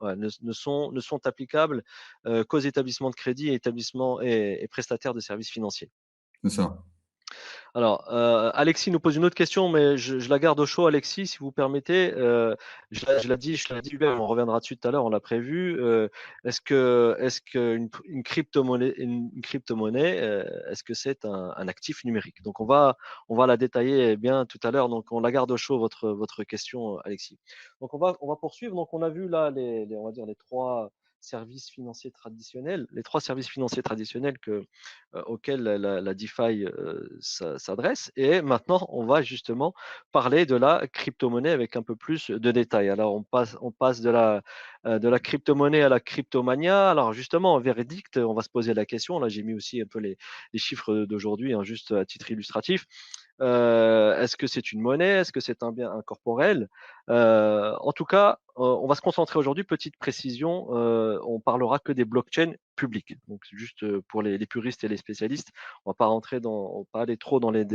ouais, ne sont applicables qu'aux établissements de crédit et établissements et prestataires de services financiers. C'est ça. Alors, Alexis nous pose une autre question, mais je la garde au chaud, Alexis, si vous permettez. Je l'ai dit, Hubert, on reviendra dessus tout à l'heure, on l'a prévu. Est-ce qu'une crypto-monnaie, est-ce que c'est un actif numérique? Donc, on va la détailler bien tout à l'heure. Donc, on la garde au chaud, votre question, Alexis. Donc, on va poursuivre. Donc, on a vu là, on va dire les trois services financiers traditionnels, auquel la DeFi s'adresse. Et maintenant, on va justement parler de la crypto-monnaie avec un peu plus de détails. Alors, on passe de la crypto-monnaie à la cryptomania. Alors, justement, en verdict, on va se poser la question. Là, j'ai mis aussi un peu les chiffres d'aujourd'hui, hein, juste à titre illustratif. Est-ce que c'est une monnaie? Est-ce que c'est un bien incorporel? En tout cas, on va se concentrer aujourd'hui, petite précision, on parlera que des blockchains publiques. Donc juste pour les puristes et les spécialistes, on va pas aller trop dans les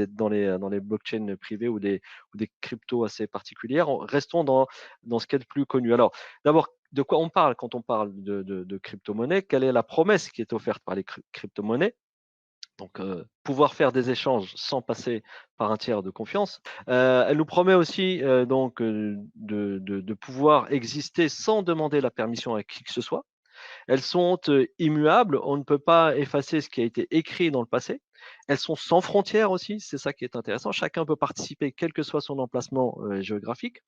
blockchains privés ou des cryptos assez particulières. Restons dans ce qui est le plus connu. Alors, d'abord, de quoi on parle quand on parle de crypto-monnaie? Quelle est la promesse qui est offerte par les crypto-monnaies? Donc, pouvoir faire des échanges sans passer par un tiers de confiance. Elle nous promet aussi donc de pouvoir exister sans demander la permission à qui que ce soit. Elles sont immuables, on ne peut pas effacer ce qui a été écrit dans le passé. Elles sont sans frontières aussi, c'est ça qui est intéressant. Chacun peut participer, quel que soit son emplacement géographique.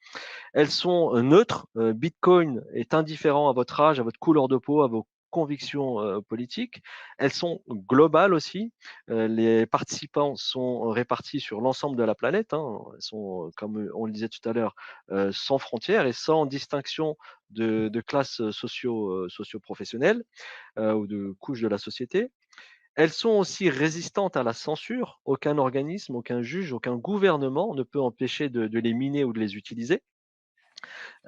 Elles sont neutres. Bitcoin est indifférent à votre âge, à votre couleur de peau, à vos convictions politiques. Elles sont globales aussi. Les participants sont répartis sur l'ensemble de la planète, hein. Elles sont, comme on le disait tout à l'heure, sans frontières et sans distinction de classes socio-professionnelles ou de couches de la société. Elles sont aussi résistantes à la censure. Aucun organisme, aucun juge, aucun gouvernement ne peut empêcher de les miner ou de les utiliser.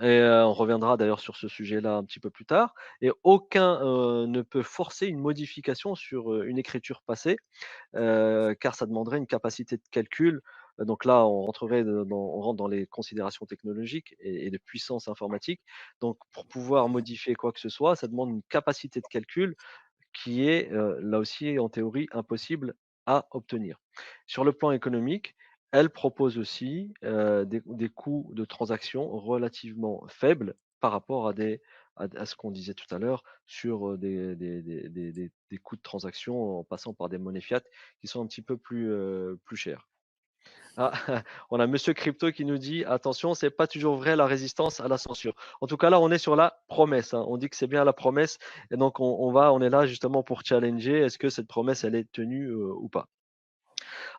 Et on reviendra d'ailleurs sur ce sujet-là un petit peu plus tard. Et aucun ne peut forcer une modification sur une écriture passée, car ça demanderait une capacité de calcul. Donc là, on rentre dans les considérations technologiques et de puissance informatique. Donc, pour pouvoir modifier quoi que ce soit, ça demande une capacité de calcul qui est, là aussi, en théorie, impossible à obtenir. Sur le plan économique, elle propose aussi, des coûts de transaction relativement faibles par rapport à ce qu'on disait tout à l'heure sur, des coûts de transaction en passant par des monnaies fiat qui sont un petit peu plus chers. Ah, on a Monsieur Crypto qui nous dit: «Attention, c'est pas toujours vrai la résistance à la censure». En tout cas, là, on est sur la promesse, hein. On dit que c'est bien la promesse et donc on est là justement pour challenger. Est-ce que cette promesse, elle est tenue, ou pas?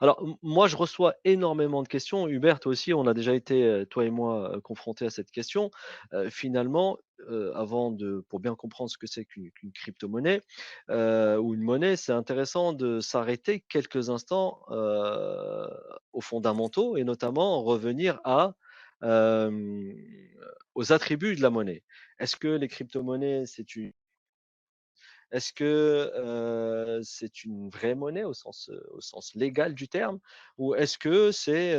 Alors, moi, je reçois énormément de questions. Hubert, toi aussi, on a déjà été, toi et moi, confrontés à cette question. Finalement, pour bien comprendre ce que c'est qu'une crypto-monnaie, ou une monnaie, c'est intéressant de s'arrêter quelques instants, aux fondamentaux et notamment revenir hem, aux attributs de la monnaie. Est-ce que les crypto-monnaies, c'est une vraie monnaie au sens légal du terme? Ou est-ce que c'est,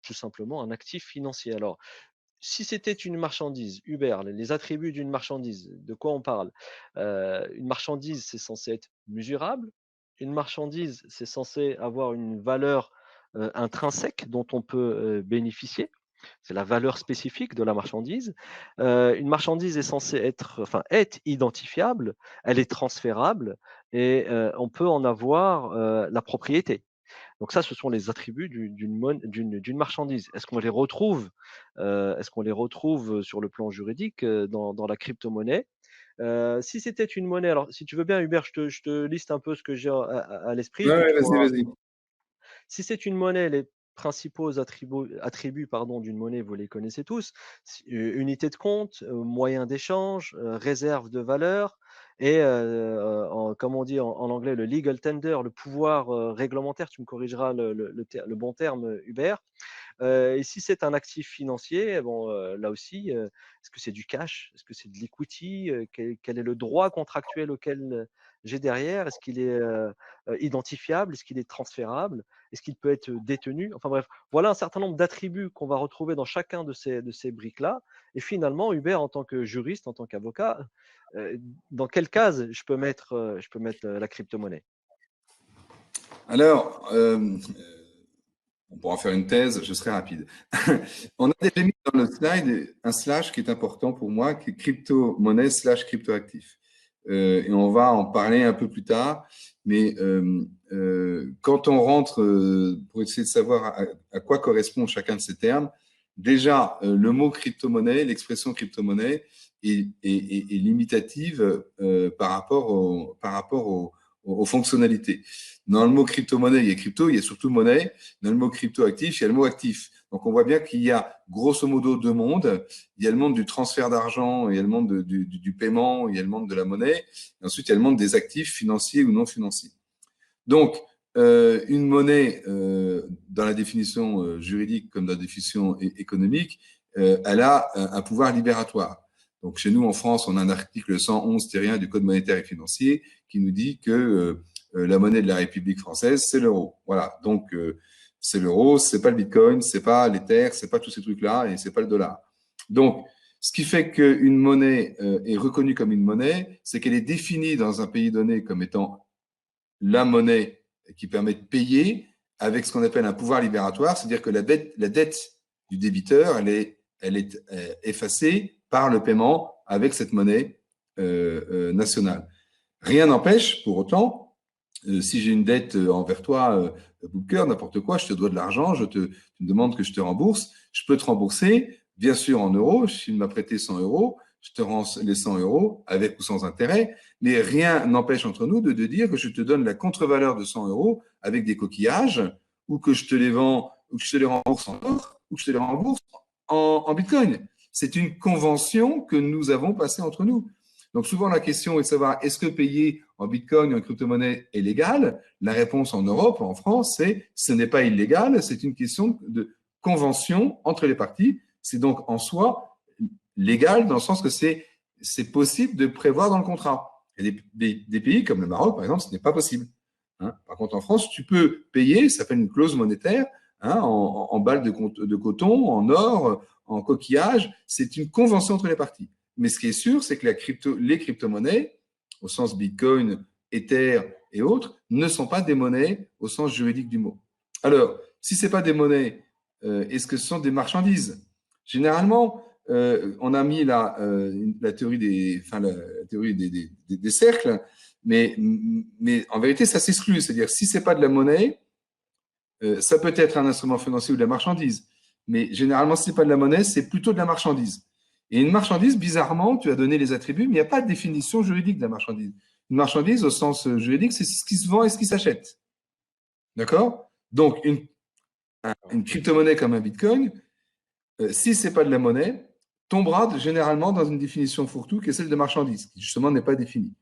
tout simplement un actif financier? Alors, si c'était une marchandise, Uber, les attributs d'une marchandise, de quoi on parle? Une marchandise, c'est censé être mesurable. Une marchandise, c'est censé avoir une valeur, intrinsèque dont on peut, bénéficier. C'est la valeur spécifique de la marchandise. Une marchandise est censée être identifiable, elle est transférable et on peut en avoir, la propriété. Donc ça, ce sont les attributs d'une marchandise. Est-ce qu'on les retrouve sur le plan juridique, dans la crypto-monnaie? Si c'était une monnaie, alors si tu veux bien Hubert, je te liste un peu ce que j'ai à l'esprit, Ouais, puis ouais, tu vas-y, pourras. vas-y. Si c'est une monnaie, les principaux attributs pardon, d'une monnaie, vous les connaissez tous. Unité de compte, moyen d'échange, réserve de valeur et comme on dit en anglais, le legal tender, le pouvoir réglementaire. Tu me corrigeras le bon terme, Hubert. Et si c'est un actif financier, bon, là aussi, est-ce que c'est du cash? Est-ce que c'est de l'equity? Quel est le droit contractuel auquel j'ai derrière? Est-ce qu'il est identifiable? Est-ce qu'il est transférable? Est-ce qu'il peut être détenu? Enfin bref, voilà un certain nombre d'attributs qu'on va retrouver dans chacun de ces briques-là. Et finalement, Hubert, en tant que juriste, en tant qu'avocat, dans quelle case je peux mettre la crypto-monnaie? Alors, on pourra faire une thèse, je serai rapide. On a déjà mis dans le slide un slash qui est important pour moi, qui est crypto-monnaie slash crypto-actif. Et on va en parler un peu plus tard. Mais quand on rentre pour essayer de savoir à quoi correspond chacun de ces termes, déjà, le mot crypto-monnaie, l'expression crypto-monnaie est limitative par rapport aux fonctionnalités. Dans le mot crypto-monnaie, il y a crypto, il y a surtout monnaie. Dans le mot crypto-actif, il y a le mot actif. Donc, on voit bien qu'il y a grosso modo deux mondes. Il y a le monde du transfert d'argent, il y a le monde du paiement, il y a le monde de la monnaie. Et ensuite, il y a le monde des actifs financiers ou non financiers. Donc, une monnaie, dans la définition juridique comme dans la définition économique, elle a un pouvoir libératoire. Donc, chez nous, en France, on a un article 111-1 du Code monétaire et financier qui nous dit que la monnaie de la République française, c'est l'euro. Voilà. Donc, c'est l'euro, c'est pas le bitcoin, c'est pas l'Ether, c'est pas tous ces trucs-là et c'est pas le dollar. Donc, ce qui fait qu'une monnaie est reconnue comme une monnaie, c'est qu'elle est définie dans un pays donné comme étant la monnaie qui permet de payer avec ce qu'on appelle un pouvoir libératoire, c'est-à-dire que la dette du débiteur, elle est effacée par le paiement avec cette monnaie nationale. Rien n'empêche, pour autant, si j'ai une dette envers toi, Booker, n'importe quoi, je te dois de l'argent, tu me demandes que je te rembourse, je peux te rembourser, bien sûr en euros, si tu m'as prêté 100 euros, je te rends les 100 euros avec ou sans intérêt, mais rien n'empêche entre nous de dire que je te donne la contre-valeur de 100 euros avec des coquillages, ou que je te les vends, ou que je te les rembourse en or, ou que je te les rembourse en bitcoin. C'est une convention que nous avons passée entre nous. Donc souvent la question est de savoir est-ce que payer en bitcoin ou en crypto-monnaie est légal? La réponse en Europe, en France, c'est ce n'est pas illégal, c'est une question de convention entre les parties. C'est donc en soi légal dans le sens que c'est possible de prévoir dans le contrat. Il y a des pays comme le Maroc, par exemple, ce n'est pas possible. Hein. Par contre, en France, tu peux payer, ça s'appelle une clause monétaire, hein, en balles de coton, en or, en coquillage. C'est une convention entre les parties. Mais ce qui est sûr, c'est que les crypto-monnaies, au sens Bitcoin, Ether et autres, ne sont pas des monnaies au sens juridique du mot. Alors, si ce n'est pas des monnaies, est-ce que ce sont des marchandises? Généralement, on a mis la théorie des cercles, mais en vérité, ça s'exclut. C'est-à-dire, si ce n'est pas de la monnaie, ça peut être un instrument financier ou de la marchandise. Mais généralement, si ce n'est pas de la monnaie, c'est plutôt de la marchandise. Et une marchandise, bizarrement, tu as donné les attributs, mais il n'y a pas de définition juridique de la marchandise. Une marchandise, au sens juridique, c'est ce qui se vend et ce qui s'achète. D'accord? Donc, une crypto-monnaie comme un bitcoin, si ce n'est pas de la monnaie, tombera généralement dans une définition fourre-tout qui est celle de marchandise, qui justement n'est pas définie.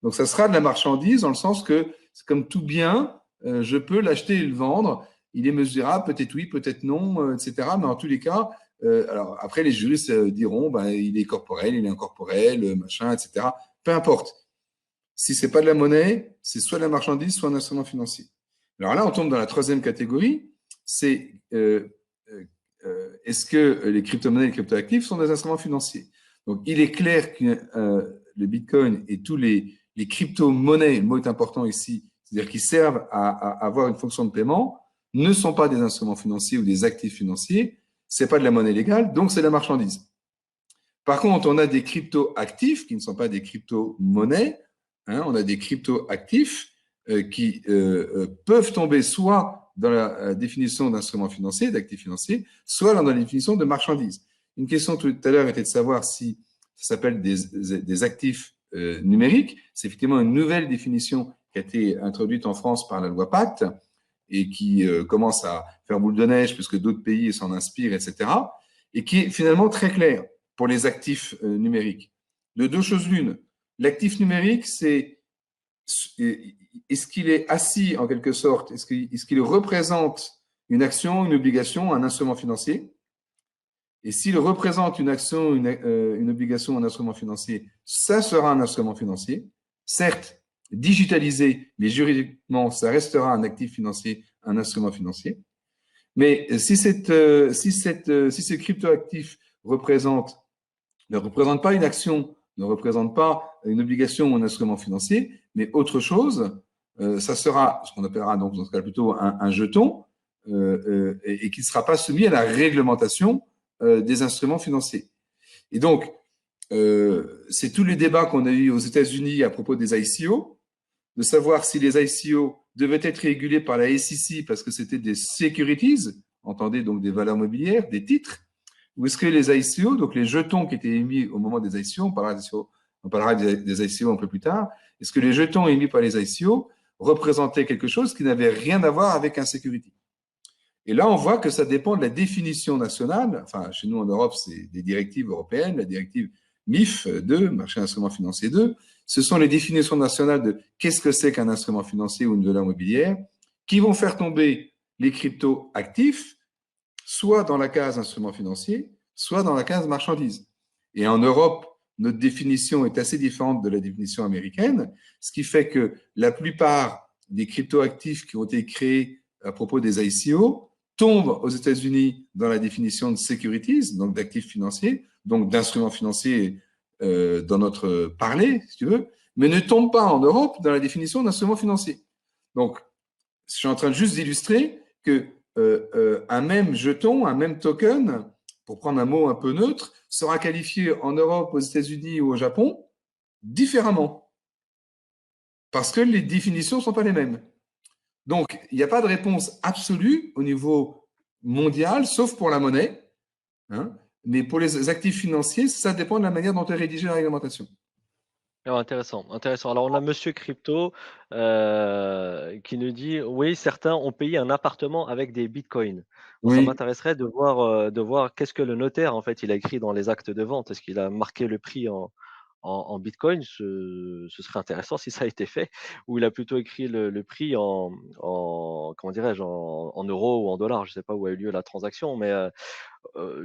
Donc, ça sera de la marchandise dans le sens que c'est comme tout bien, je peux l'acheter et le vendre. Il est mesurable, peut-être oui, peut-être non, etc. Mais en tous les cas, alors après, les juristes diront, ben, il est corporel, il est incorporel, machin, etc. Peu importe. Si ce n'est pas de la monnaie, c'est soit de la marchandise, soit un instrument financier. Alors là, on tombe dans la troisième catégorie, c'est est-ce que les crypto-monnaies et les crypto-actifs sont des instruments financiers? Donc, il est clair que le Bitcoin et tous les crypto-monnaies, le mot est important ici, c'est-à-dire qui servent à avoir une fonction de paiement, ne sont pas des instruments financiers ou des actifs financiers, ce n'est pas de la monnaie légale, donc c'est de la marchandise. Par contre, on a des crypto-actifs qui ne sont pas des crypto-monnaies, hein, on a des crypto-actifs qui peuvent tomber soit dans la définition d'instruments financiers, d'actifs financiers, soit dans la définition de marchandises. Une question tout à l'heure était de savoir si ça s'appelle des actifs numériques. C'est effectivement une nouvelle définition qui a été introduite en France par la loi Pacte et qui commence à faire boule de neige puisque d'autres pays s'en inspirent, etc. Et qui est finalement très claire pour les actifs numériques. De deux choses l'une. L'actif numérique, c'est est-ce qu'il est assis en quelque sorte, est-ce qu'il représente une action, une obligation, un instrument financier? Et s'il représente une action, une obligation, un instrument financier, ça sera un instrument financier. Certes, digitalisé, mais juridiquement, ça restera un actif financier, un instrument financier. Mais si ce cryptoactif ne représente pas une action, ne représente pas une obligation ou un instrument financier, mais autre chose, ça sera ce qu'on appellera donc dans ce cas plutôt un jeton et qui ne sera pas soumis à la réglementation des instruments financiers. Et donc, c'est tous les débats qu'on a eu aux États-Unis à propos des ICO, de savoir si les ICO devaient être régulés par la SEC parce que c'était des securities, entendez donc des valeurs mobilières, des titres, ou est-ce que les ICO, donc les jetons qui étaient émis au moment des ICO, on parlera des ICO un peu plus tard, est-ce que les jetons émis par les ICO représentaient quelque chose qui n'avait rien à voir avec un security? Et là, on voit que ça dépend de la définition nationale. Enfin, chez nous en Europe, c'est des directives européennes, la directive MIF 2, marché instrument financier 2. Ce sont les définitions nationales de qu'est-ce que c'est qu'un instrument financier ou une valeur mobilière qui vont faire tomber les cryptos actifs, soit dans la case instrument financier, soit dans la case marchandise. Et en Europe, notre définition est assez différente de la définition américaine, ce qui fait que la plupart des cryptoactifs qui ont été créés à propos des ICO tombent aux États-Unis dans la définition de securities, donc d'actifs financiers, donc d'instruments financiers dans notre parler, si tu veux, mais ne tombent pas en Europe dans la définition d'instruments financiers. Donc, je suis en train de juste d'illustrer que un même jeton, un même token, pour prendre un mot un peu neutre, sera qualifié en Europe, aux États-Unis ou au Japon différemment, parce que les définitions ne sont pas les mêmes. Donc, il n'y a pas de réponse absolue au niveau mondial, sauf pour la monnaie, hein, mais pour les actifs financiers, ça dépend de la manière dont est rédigée la réglementation. Ah, intéressant, intéressant. Alors on a Monsieur Crypto, qui nous dit: «Oui, certains ont payé un appartement avec des bitcoins». Bon, ça Oui, m'intéresserait de voir qu'est-ce que le notaire, en fait, il a écrit dans les actes de vente. Est-ce qu'il a marqué le prix en bitcoin? Ce serait intéressant si ça a été fait, ou il a plutôt écrit le prix en comment dirais-je? En euros ou en dollars. Je ne sais pas où a eu lieu la transaction, mais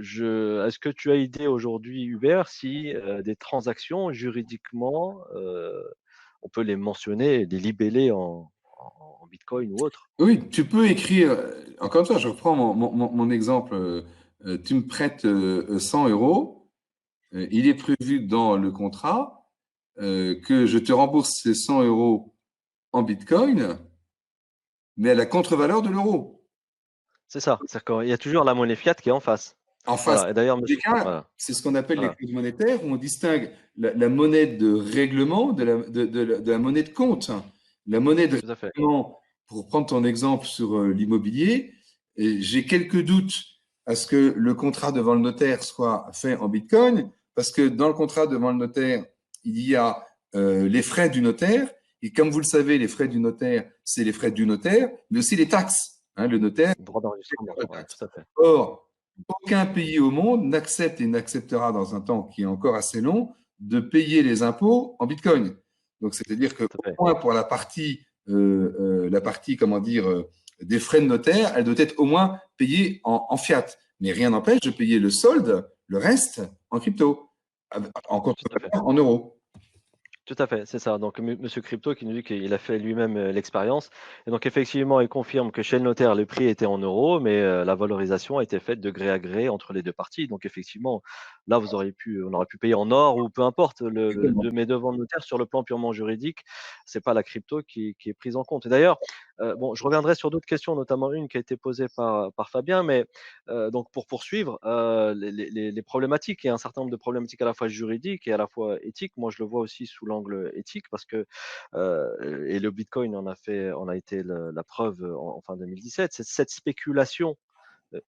je est-ce que tu as idée aujourd'hui, Hubert, si, des transactions juridiquement, on peut les mentionner, les libeller en bitcoin ou autre? oui, tu peux écrire, encore une fois, je reprends mon exemple, tu me prêtes 100 euros, il est prévu dans le contrat que je te rembourse ces 100 euros en bitcoin, mais à la contre-valeur de l'euro. C'est ça, c'est-à-dire qu'il y a toujours la monnaie fiat qui est en face. En face, Voilà, et d'ailleurs des monsieur cas, voilà, c'est ce qu'on appelle les voilà, clauses monétaires, où on distingue la monnaie de règlement de la monnaie de compte. La monnaie de tout à fait. règlement, pour prendre ton exemple sur l'immobilier, j'ai quelques doutes à ce que le contrat devant le notaire soit fait en bitcoin, parce que dans le contrat devant le notaire, il y a les frais du notaire, et comme vous le savez, les frais du notaire, c'est les frais du notaire, mais aussi les taxes. Hein, le notaire, Droit d'enregistrement, la ouais, taxe. tout à fait, Or, aucun pays au monde n'accepte et n'acceptera dans un temps qui est encore assez long de payer les impôts en bitcoin. Donc, c'est-à-dire que, tout à fait, au moins pour la partie, comment dire, des frais de notaire, elle doit être au moins payée en fiat. Mais rien n'empêche de payer le solde, le reste, en crypto, en tout à fait. contrepartie en euros. Tout à fait, c'est ça. Donc Monsieur Crypto qui nous dit qu'il a fait lui-même, l'expérience, et donc effectivement, il confirme que chez le notaire, le prix était en euros, mais la valorisation a été faite de gré à gré entre les 2 parties. Donc effectivement, là, on aurait pu payer en or ou peu importe mais devant le notaire, sur le plan purement juridique, c'est pas la crypto qui est prise en compte. Et d'ailleurs, bon, je reviendrai sur d'autres questions, notamment une qui a été posée par Fabien, mais donc pour poursuivre, les problématiques, il y a un certain nombre de problématiques à la fois juridiques et à la fois éthiques. Moi, je le vois aussi sous l'angle éthique parce que, et le bitcoin en a été le la preuve en fin 2017. C'est cette spéculation,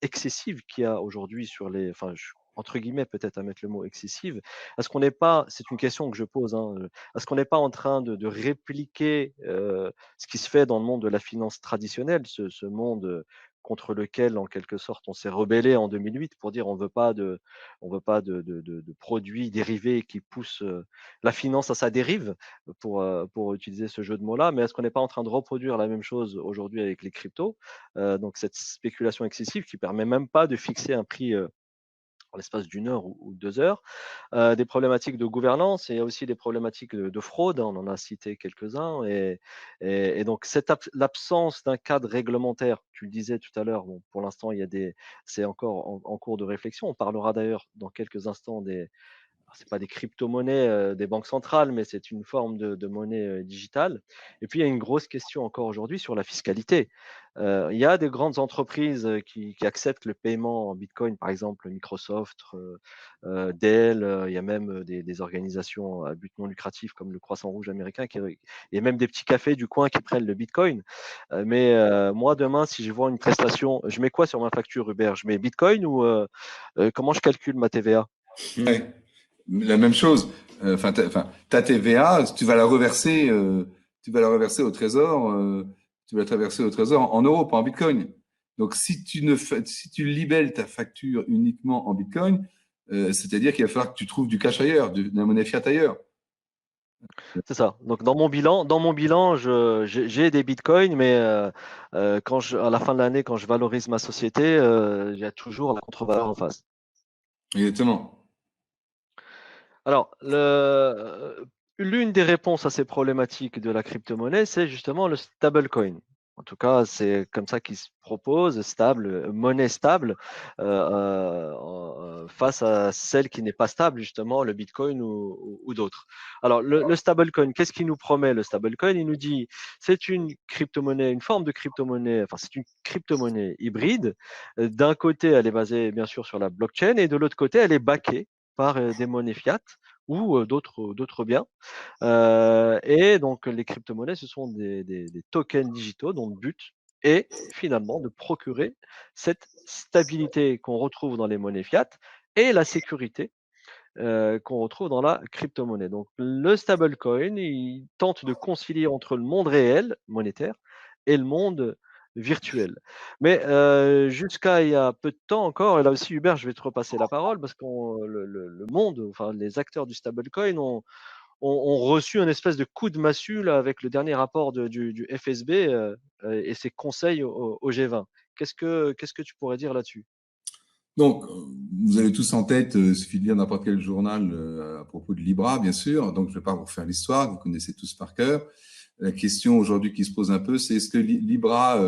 excessive qu'il y a aujourd'hui sur les enfin, je entre guillemets, peut-être à mettre le mot «excessive». Est-ce qu'on n'est pas c'est une question que je pose, hein, est-ce qu'on n'est pas en train de répliquer, ce qui se fait dans le monde de la finance traditionnelle, ce monde, contre lequel, en quelque sorte, on s'est rebellé en 2008 pour dire: on veut pas de produits dérivés qui poussent, la finance à sa dérive», pour utiliser ce jeu de mots-là. Mais est-ce qu'on n'est pas en train de reproduire la même chose aujourd'hui avec les cryptos? Donc cette spéculation excessive qui permet même pas de fixer un prix, en l'espace d'une heure ou 2 heures. Des problématiques de gouvernance et aussi des problématiques de fraude, hein, on en a cité quelques-uns et donc cette l'absence d'un cadre réglementaire, tu le disais tout à l'heure, bon, pour l'instant, c'est encore en cours de réflexion. On parlera d'ailleurs dans quelques instants des alors c'est pas des crypto-monnaies, des banques centrales, mais c'est une forme de monnaie, digitale. Et puis il y a une grosse question encore aujourd'hui sur la fiscalité. Il y a des grandes entreprises, qui acceptent le paiement en bitcoin, par exemple Microsoft, Dell, il y a même, des organisations à but non lucratif comme le Croissant Rouge américain il y a même des petits cafés du coin qui prennent le bitcoin. Moi demain, si je vois une prestation, je mets quoi sur ma facture Uber? Je mets bitcoin ou, comment je calcule ma TVA? Ouais. La même chose. Enfin, ta TVA, tu vas la reverser au trésor, tu vas la reverser au trésor en euros, pas en bitcoin. Donc, si tu libelles ta facture uniquement en bitcoin, c'est-à-dire qu'il va falloir que tu trouves du cash ailleurs, de la monnaie fiat ailleurs. C'est ça. Donc dans mon bilan, j'ai des bitcoins, mais à la fin de l'année, quand je valorise ma société, j'ai toujours la contre-valeur en face. Exactement. Alors, l'une des réponses à ces problématiques de la crypto-monnaie, c'est justement le stablecoin. En tout cas, c'est comme ça qu'il se propose, stable, monnaie stable, face à celle qui n'est pas stable, justement, le Bitcoin ou d'autres. Alors, le stablecoin, qu'est-ce qu'il nous promet, le stablecoin? Il nous dit, c'est une crypto-monnaie, une forme de crypto-monnaie, enfin, c'est une crypto-monnaie hybride. D'un côté, elle est basée, bien sûr, sur la blockchain, et de l'autre côté, elle est backée par des monnaies fiat ou d'autres biens. Et donc, les crypto-monnaies, ce sont des tokens digitaux dont le but est finalement de procurer cette stabilité qu'on retrouve dans les monnaies fiat et la sécurité qu'on retrouve dans la crypto-monnaie. Donc, le stablecoin, il tente de concilier entre le monde réel, monétaire, et le monde virtuel. Mais jusqu'à il y a peu de temps encore, et là aussi Hubert, je vais te repasser la parole, parce que le monde, enfin les acteurs du stablecoin ont reçu un espèce de coup de massue là, avec le dernier rapport du FSB et ses conseils au G20. Qu'est-ce que tu pourrais dire là-dessus? Donc, vous avez tous en tête, il suffit de lire n'importe quel journal à propos de Libra, bien sûr. Donc, je ne vais pas vous refaire l'histoire, vous connaissez tous par cœur. La question aujourd'hui qui se pose un peu, c'est est-ce que Libra,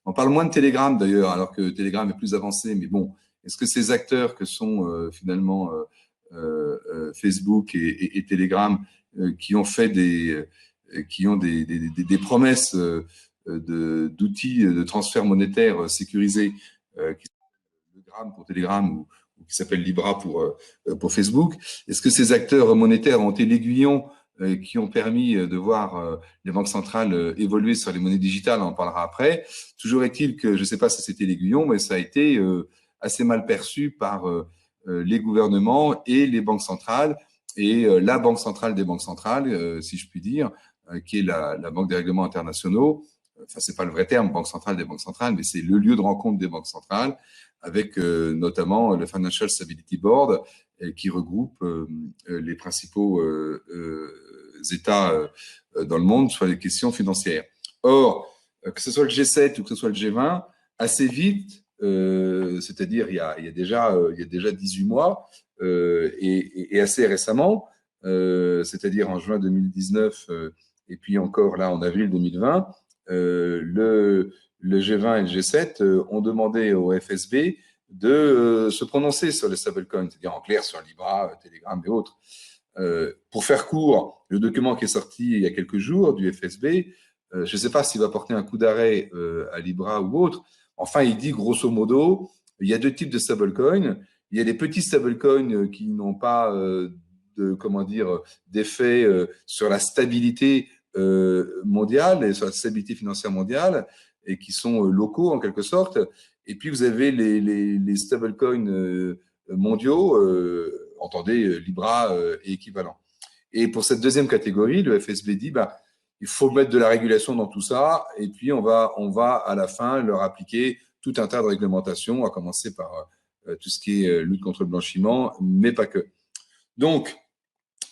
on parle moins de Telegram d'ailleurs, alors que Telegram est plus avancé, mais bon, est-ce que ces acteurs que sont finalement Facebook et Telegram, qui ont fait qui ont des promesses d'outils de transfert monétaire sécurisés, qui Telegram pour Telegram ou qui s'appelle Libra pour Facebook. Est-ce que ces acteurs monétaires ont été l'aiguillon qui ont permis de voir les banques centrales évoluer sur les monnaies digitales? On en parlera après. Toujours est-il que, je ne sais pas si c'était l'aiguillon, mais ça a été assez mal perçu par les gouvernements et les banques centrales et la banque centrale des banques centrales, si je puis dire, qui est la Banque des règlements internationaux. Enfin, c'est pas le vrai terme, banque centrale des banques centrales, mais c'est le lieu de rencontre des banques centrales, avec notamment le Financial Stability Board, qui regroupe les principaux États dans le monde sur les questions financières. Or, que ce soit le G7 ou que ce soit le G20, assez vite, c'est-à-dire il y a déjà 18 mois, et assez récemment, c'est-à-dire en juin 2019 et puis encore là en avril 2020, le G20 et le G7 ont demandé au FSB de se prononcer sur les stablecoins, c'est-à-dire en clair sur Libra, Telegram et autres. Pour faire court, le document qui est sorti il y a quelques jours du FSB, je ne sais pas s'il va porter un coup d'arrêt à Libra ou autre. Enfin, il dit grosso modo, il y a deux types de stablecoins. Il y a les petits stablecoins qui n'ont pas d'effet sur la stabilité mondiale et sur la stabilité financière mondiale et qui sont locaux en quelque sorte. Et puis vous avez les stablecoins mondiaux, entendez Libra et équivalent. Et pour cette deuxième catégorie, le FSB dit il faut mettre de la régulation dans tout ça, et puis on va à la fin leur appliquer tout un tas de réglementations, à commencer par tout ce qui est lutte contre le blanchiment, mais pas que. Donc,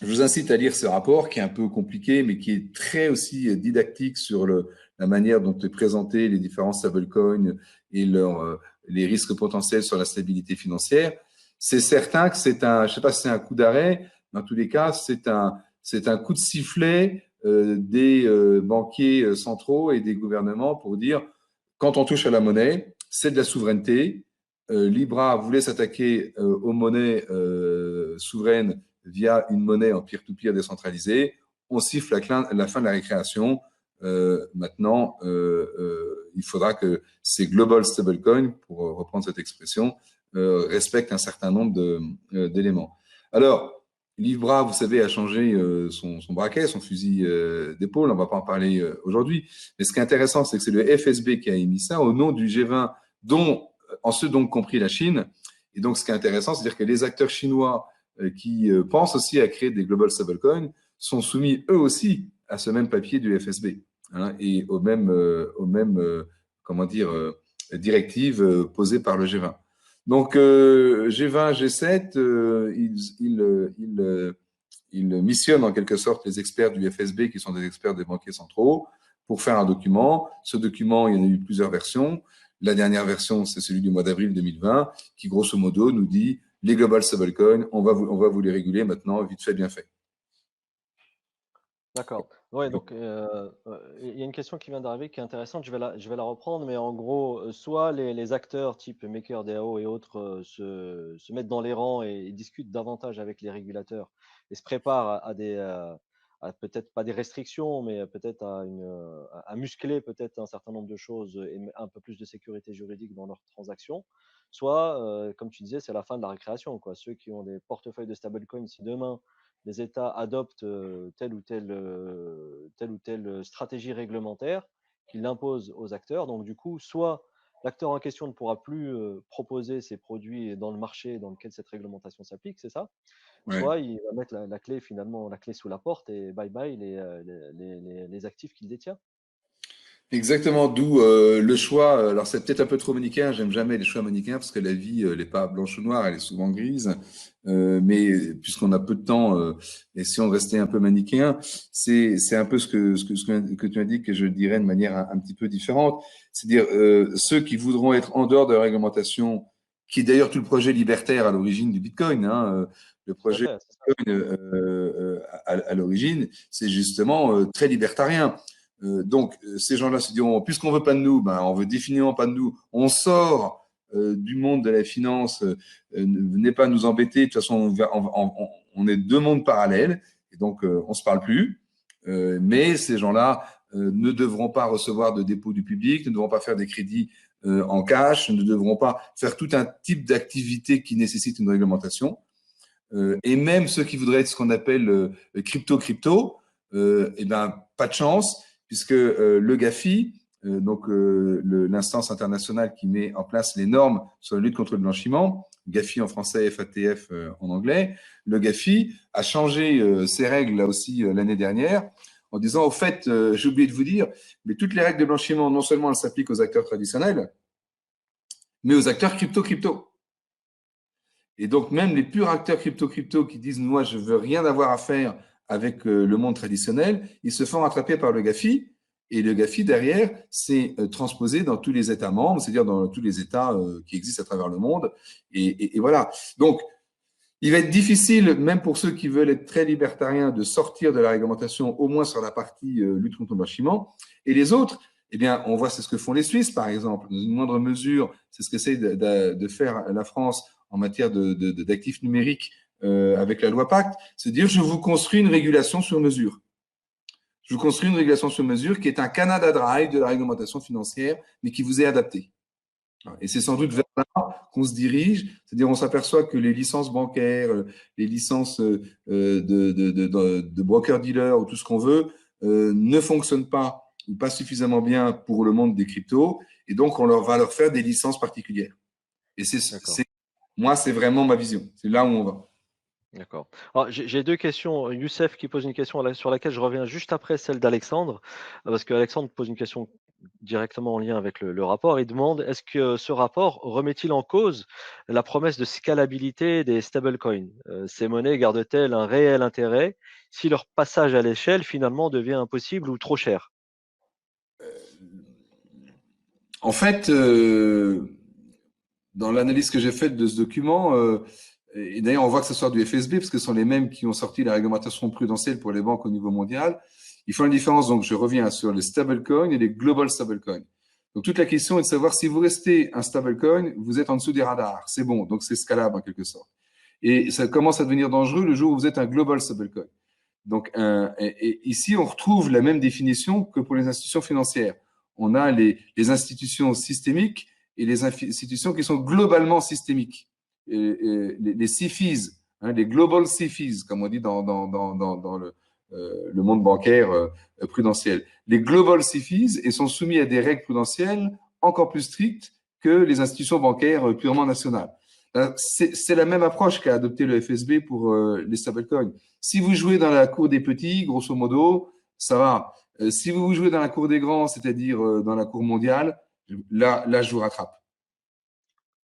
je vous incite à lire ce rapport qui est un peu compliqué, mais qui est très aussi didactique sur la manière dont est présenté les différents stablecoins et les risques potentiels sur la stabilité financière. c'est certain que c'est un, je sais pas si c'est un coup d'arrêt, mais en tous les cas, c'est un coup de sifflet des banquiers centraux et des gouvernements pour dire, quand on touche à la monnaie, c'est de la souveraineté. Libra voulait s'attaquer aux monnaies souveraines via une monnaie en peer-to-peer décentralisée. On siffle la fin de la récréation. Maintenant, il faudra que ces global stablecoins, pour reprendre cette expression, respectent un certain nombre d'éléments. Alors, Libra, vous savez, a changé son braquet, son fusil d'épaule. On ne va pas en parler aujourd'hui. Mais ce qui est intéressant, c'est que c'est le FSB qui a émis ça au nom du G20, dont, en ce donc compris la Chine. Et donc, ce qui est intéressant, c'est-à-dire que les acteurs chinois qui pensent aussi à créer des global stablecoins sont soumis eux aussi à ce même papier du FSB, hein, et aux mêmes comment dire, directives posées par le G20. Donc, G20, G7, ils missionnent en quelque sorte les experts du FSB, qui sont des experts des banquiers centraux, pour faire un document. Ce document, il y en a eu plusieurs versions. La dernière version, c'est celui du mois d'avril 2020, qui grosso modo nous dit les global stablecoins, on va vous les réguler maintenant, vite fait, bien fait. D'accord. Ouais, donc il y a une question qui vient d'arriver qui est intéressante. Je vais la reprendre, mais en gros, soit les acteurs type MakerDAO et autres se mettent dans les rangs et discutent davantage avec les régulateurs et se préparent à peut-être pas des restrictions, mais peut-être à muscler peut-être un certain nombre de choses et un peu plus de sécurité juridique dans leurs transactions. Soit, comme tu disais, c'est la fin de la récréation, quoi. Ceux qui ont des portefeuilles de stablecoins, si demain les États adoptent telle ou telle stratégie réglementaire qu'ils l'imposent aux acteurs. Donc, du coup, soit l'acteur en question ne pourra plus proposer ses produits dans le marché dans lequel cette réglementation s'applique, c'est ça? Ouais. Soit il va mettre la clé, finalement, la clé sous la porte et bye bye les actifs qu'il détient. Exactement, d'où le choix. Alors c'est peut-être un peu trop manichéen, j'aime jamais les choix manichéens parce que la vie, elle n'est pas blanche ou noire, elle est souvent grise. Mais puisqu'on a peu de temps, et si on restait un peu manichéen, c'est un peu ce que tu as dit que je dirais de manière un petit peu différente. C'est-à-dire ceux qui voudront être en dehors de la réglementation, qui est d'ailleurs tout le projet libertaire à l'origine du Bitcoin, hein, le Tout à projet fait, c'est ça. Bitcoin à l'origine, c'est justement très libertarien. Donc, ces gens-là se diront, puisqu'on veut pas de nous, ben, on veut définitivement pas de nous, on sort du monde de la finance, venez pas nous embêter, de toute façon, on est deux mondes parallèles, et donc on se parle plus. Mais ces gens-là ne devront pas recevoir de dépôt du public, ne devront pas faire des crédits en cash, ne devront pas faire tout un type d'activité qui nécessite une réglementation. Et même ceux qui voudraient être ce qu'on appelle crypto-crypto, eh ben, pas de chance, puisque le GAFI, donc l'instance internationale qui met en place les normes sur la lutte contre le blanchiment, GAFI en français, FATF en anglais, le GAFI a changé ses règles là aussi l'année dernière en disant, au fait, j'ai oublié de vous dire, mais toutes les règles de blanchiment, non seulement elles s'appliquent aux acteurs traditionnels, mais aux acteurs crypto-crypto. Et donc, même les purs acteurs crypto-crypto qui disent, moi, je veux rien avoir à faire avec le monde traditionnel, ils se font rattraper par le GAFI. Et le GAFI, derrière, c'est transposé dans tous les États membres, c'est-à-dire dans tous les États qui existent à travers le monde. Et voilà. Donc, il va être difficile, même pour ceux qui veulent être très libertariens, de sortir de la réglementation, au moins sur la partie lutte contre le blanchiment. Et les autres, eh bien, on voit c'est ce que font les Suisses, par exemple. Dans une moindre mesure, c'est ce qu'essaie de faire la France en matière d'actifs numériques avec la loi Pacte. C'est dire, je vous construis une régulation sur mesure. Je vous construis une régulation sur mesure qui est un Canada Dry de la réglementation financière, mais qui vous est adaptée. Et c'est sans doute vers là qu'on se dirige, c'est-à-dire on s'aperçoit que les licences bancaires, les licences de broker-dealer ou tout ce qu'on veut ne fonctionnent pas ou pas suffisamment bien pour le monde des cryptos, et donc on va leur faire des licences particulières. Et D'accord. moi, c'est vraiment ma vision. C'est là où on va. D'accord. Alors, j'ai deux questions. Youssef qui pose une question sur laquelle je reviens juste après celle d'Alexandre, parce qu'Alexandre pose une question directement en lien avec le rapport. Il demande, est-ce que ce rapport remet-il en cause la promesse de scalabilité des stablecoins? Ces monnaies gardent-elles un réel intérêt si leur passage à l'échelle finalement devient impossible ou trop cher? En fait, dans l'analyse que j'ai faite de ce document, et d'ailleurs on voit que ce sort du FSB, parce que ce sont les mêmes qui ont sorti la réglementation prudentielle pour les banques au niveau mondial, ils font la différence, donc je reviens sur les stablecoins et les global stablecoins. Donc toute la question est de savoir si vous restez un stablecoin, vous êtes en dessous des radars, c'est bon, donc c'est scalable en quelque sorte. Et ça commence à devenir dangereux le jour où vous êtes un global stablecoin. Donc, et ici, on retrouve la même définition que pour les institutions financières. On a les institutions systémiques et les institutions qui sont globalement systémiques. Les CFIs, hein, les Global CFIs, comme on dit dans le monde bancaire prudentiel. Les Global CFIs et sont soumis à des règles prudentielles encore plus strictes que les institutions bancaires purement nationales. C'est la même approche qu'a adopté le FSB pour les stablecoins. Si vous jouez dans la cour des petits, grosso modo, ça va. Si vous jouez dans la cour des grands, c'est-à-dire dans la cour mondiale, là, je vous rattrape.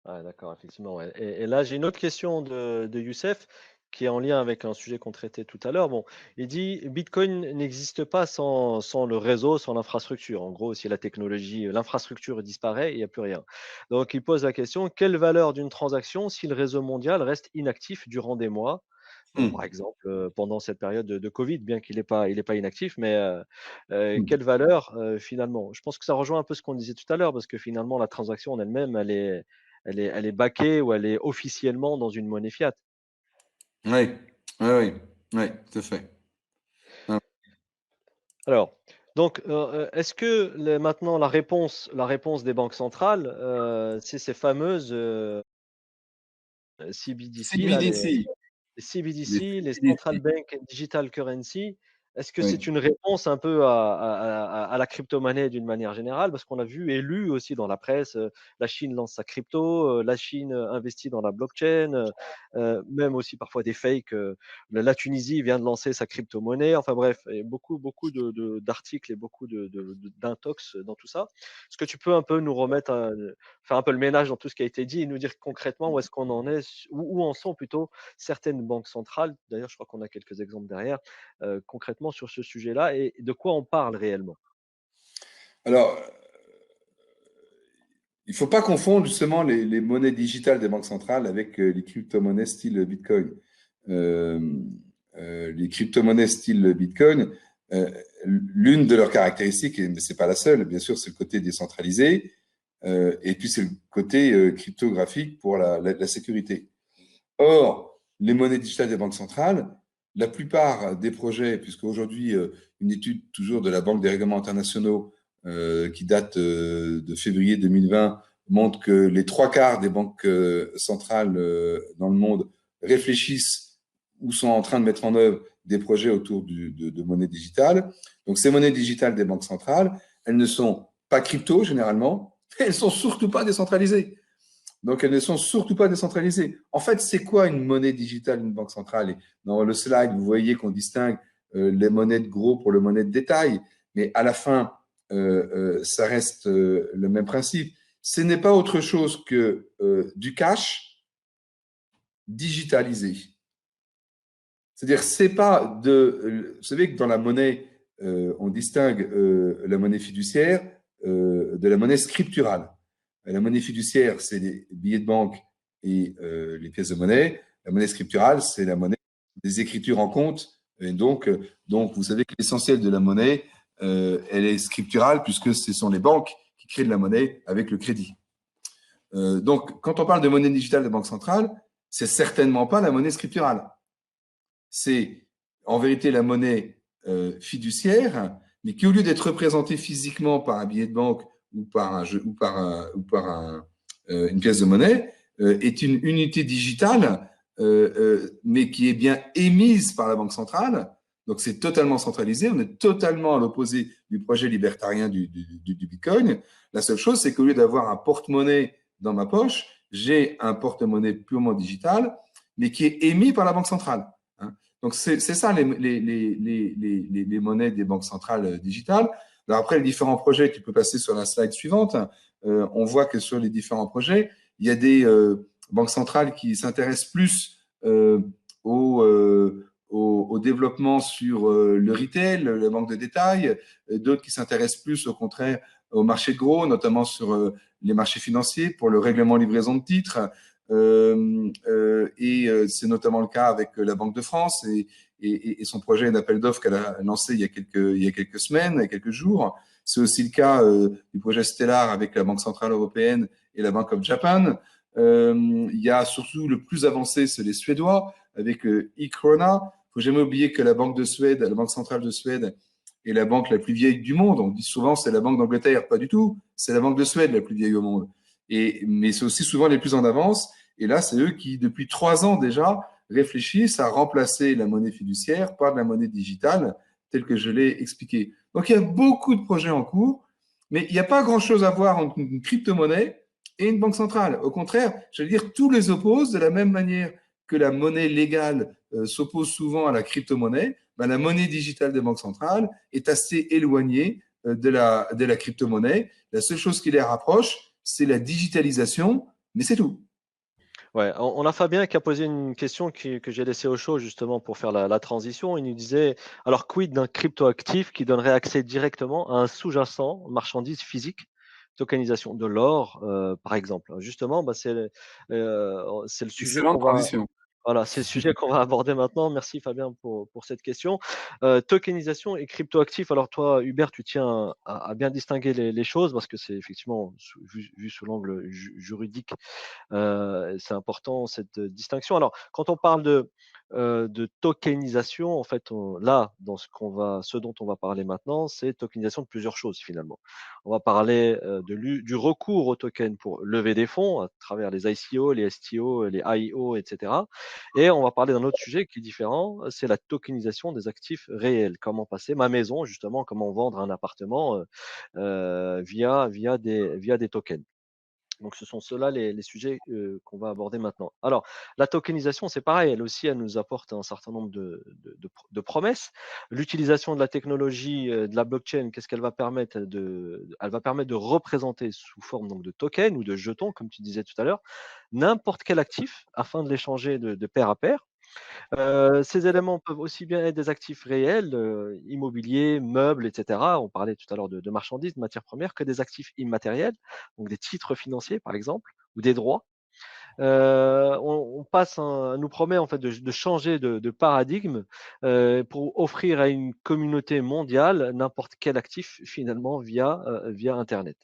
Ah, d'accord, effectivement. Ouais. Et là, j'ai une autre question de Youssef qui est en lien avec un sujet qu'on traitait tout à l'heure. Bon, il dit Bitcoin n'existe pas sans le réseau, sans l'infrastructure. En gros, si la technologie, l'infrastructure disparaît, il n'y a plus rien. Donc, il pose la question quelle valeur d'une transaction si le réseau mondial reste inactif durant des mois? Bon, par exemple, pendant cette période de Covid, bien qu'il est pas inactif, mais quelle valeur finalement? Je pense que ça rejoint un peu ce qu'on disait tout à l'heure, parce que finalement, la transaction en elle-même, elle est backée ou elle est officiellement dans une monnaie fiat. Oui, oui, oui, oui, tout à fait. Ah, Alors, donc, est-ce que maintenant la réponse des banques centrales, c'est ces fameuses CBDC, là, CBDC. les Les CBDC, les Central CBDC. Bank Digital Currency, est-ce que c'est Oui. une réponse un peu à la crypto-monnaie d'une manière générale? Parce qu'on a vu et lu aussi dans la presse, la Chine lance sa crypto, la Chine investit dans la blockchain, même aussi parfois des fakes. La Tunisie vient de lancer sa crypto-monnaie. Enfin bref, et beaucoup d'articles et beaucoup d'intox dans tout ça. Est-ce que tu peux un peu nous remettre, faire un peu le ménage dans tout ce qui a été dit et nous dire concrètement où est-ce qu'on en est, où en sont plutôt certaines banques centrales, d'ailleurs je crois qu'on a quelques exemples derrière, concrètement sur ce sujet-là et de quoi on parle réellement? Alors, il ne faut pas confondre justement les monnaies digitales des banques centrales avec les crypto-monnaies style Bitcoin. Euh, les crypto-monnaies style Bitcoin, l'une de leurs caractéristiques, mais ce n'est pas la seule, bien sûr, c'est le côté décentralisé, et puis c'est le côté cryptographique pour la sécurité. Or, les monnaies digitales des banques centrales, la plupart des projets, puisque aujourd'hui, une étude toujours de la Banque des règlements internationaux qui date de février 2020 montre que les trois quarts des banques centrales dans le monde réfléchissent ou sont en train de mettre en œuvre des projets autour de monnaies digitales. Donc, ces monnaies digitales des banques centrales, elles ne sont pas crypto généralement, mais elles ne sont surtout pas décentralisées. Donc, elles ne sont surtout pas décentralisées. En fait, c'est quoi une monnaie digitale d'une banque centrale? Et dans le slide, vous voyez qu'on distingue les monnaies de gros pour les monnaies de détail, mais à la fin, ça reste le même principe. Ce n'est pas autre chose que du cash digitalisé. C'est-à-dire, c'est pas de. Vous savez que dans la monnaie, on distingue la monnaie fiduciaire de la monnaie scripturale. La monnaie fiduciaire, c'est les billets de banque et les pièces de monnaie. La monnaie scripturale, c'est la monnaie des écritures en compte. Et donc vous savez que l'essentiel de la monnaie, elle est scripturale puisque ce sont les banques qui créent de la monnaie avec le crédit. Donc, quand on parle de monnaie digitale de banque centrale, c'est certainement pas la monnaie scripturale. C'est en vérité la monnaie fiduciaire, mais qui, au lieu d'être représentée physiquement par un billet de banque ou par, une pièce de monnaie, est une unité digitale, mais qui est bien émise par la Banque centrale. Donc, c'est totalement centralisé. On est totalement à l'opposé du projet libertarien du Bitcoin. La seule chose, c'est qu'au lieu d'avoir un porte-monnaie dans ma poche, j'ai un porte-monnaie purement digital, mais qui est émis par la Banque centrale. Hein. Donc, c'est ça les monnaies des banques centrales digitales. Alors après, les différents projets, tu peux passer sur la slide suivante. On voit que sur les différents projets, il y a des banques centrales qui s'intéressent plus au développement sur le retail, la banque de détail, d'autres qui s'intéressent plus au contraire au marché de gros, notamment sur les marchés financiers pour le règlement livraison de titres. C'est notamment le cas avec la Banque de France et son projet d'appel d'offres qu'elle a lancé il y a quelques semaines, il y a quelques jours. C'est aussi le cas du projet Stellar avec la Banque centrale européenne et la Bank of Japan. Il y a surtout le plus avancé, c'est les Suédois avec e-Krona. Il faut jamais oublier que la Banque de Suède, la Banque centrale de Suède, est la banque la plus vieille du monde. On dit souvent c'est la Banque d'Angleterre, pas du tout. C'est la Banque de Suède la plus vieille au monde. Mais c'est aussi souvent les plus en avance. Et là, c'est eux qui, depuis 3 ans déjà, réfléchissent à remplacer la monnaie fiduciaire par de la monnaie digitale, telle que je l'ai expliqué. Donc, il y a beaucoup de projets en cours, mais il n'y a pas grand-chose à voir entre une crypto-monnaie et une banque centrale. Au contraire, je veux dire, tous les opposent de la même manière que la monnaie légale s'oppose souvent à la crypto-monnaie. Ben, la monnaie digitale des banques centrales est assez éloignée de la crypto-monnaie. La seule chose qui les rapproche, c'est la digitalisation, mais c'est tout. Ouais, on a Fabien qui a posé une question que j'ai laissée au chaud justement pour faire la transition. Il nous disait, alors quid d'un cryptoactif qui donnerait accès directement à un sous-jacent, marchandise physique, tokenisation de l'or, par exemple. Justement, bah, c'est le sujet Excellente qu'on va, transition. voilà, c'est le sujet qu'on va aborder maintenant. Merci Fabien pour cette question. Tokenisation et cryptoactifs. Alors toi, Hubert, tu tiens à bien distinguer les choses parce que c'est effectivement, vu sous l'angle juridique, c'est important cette distinction. Alors, quand on parle de tokenisation, en fait, là, dans ce dont on va parler maintenant, c'est tokenisation de plusieurs choses finalement. On va parler du recours au token pour lever des fonds à travers les ICO, les STO, les IO, etc. Et on va parler d'un autre sujet qui est différent, c'est la tokenisation des actifs réels. Comment passer ma maison, justement, comment vendre un appartement via des tokens. Donc, ce sont ceux-là les sujets qu'on va aborder maintenant. Alors, la tokenisation, c'est pareil, elle aussi, elle nous apporte un certain nombre de promesses. L'utilisation de la technologie de la blockchain, qu'est-ce qu'elle va permettre elle va permettre de représenter sous forme donc, de tokens ou de jetons, comme tu disais tout à l'heure, n'importe quel actif afin de l'échanger de pair à pair. Ces éléments peuvent aussi bien être des actifs réels, immobiliers, meubles, et cetera. On parlait tout à l'heure de marchandises, de matières premières, que des actifs immatériels, donc des titres financiers par exemple, ou des droits. On nous promet en fait de changer de paradigme pour offrir à une communauté mondiale n'importe quel actif finalement via Internet.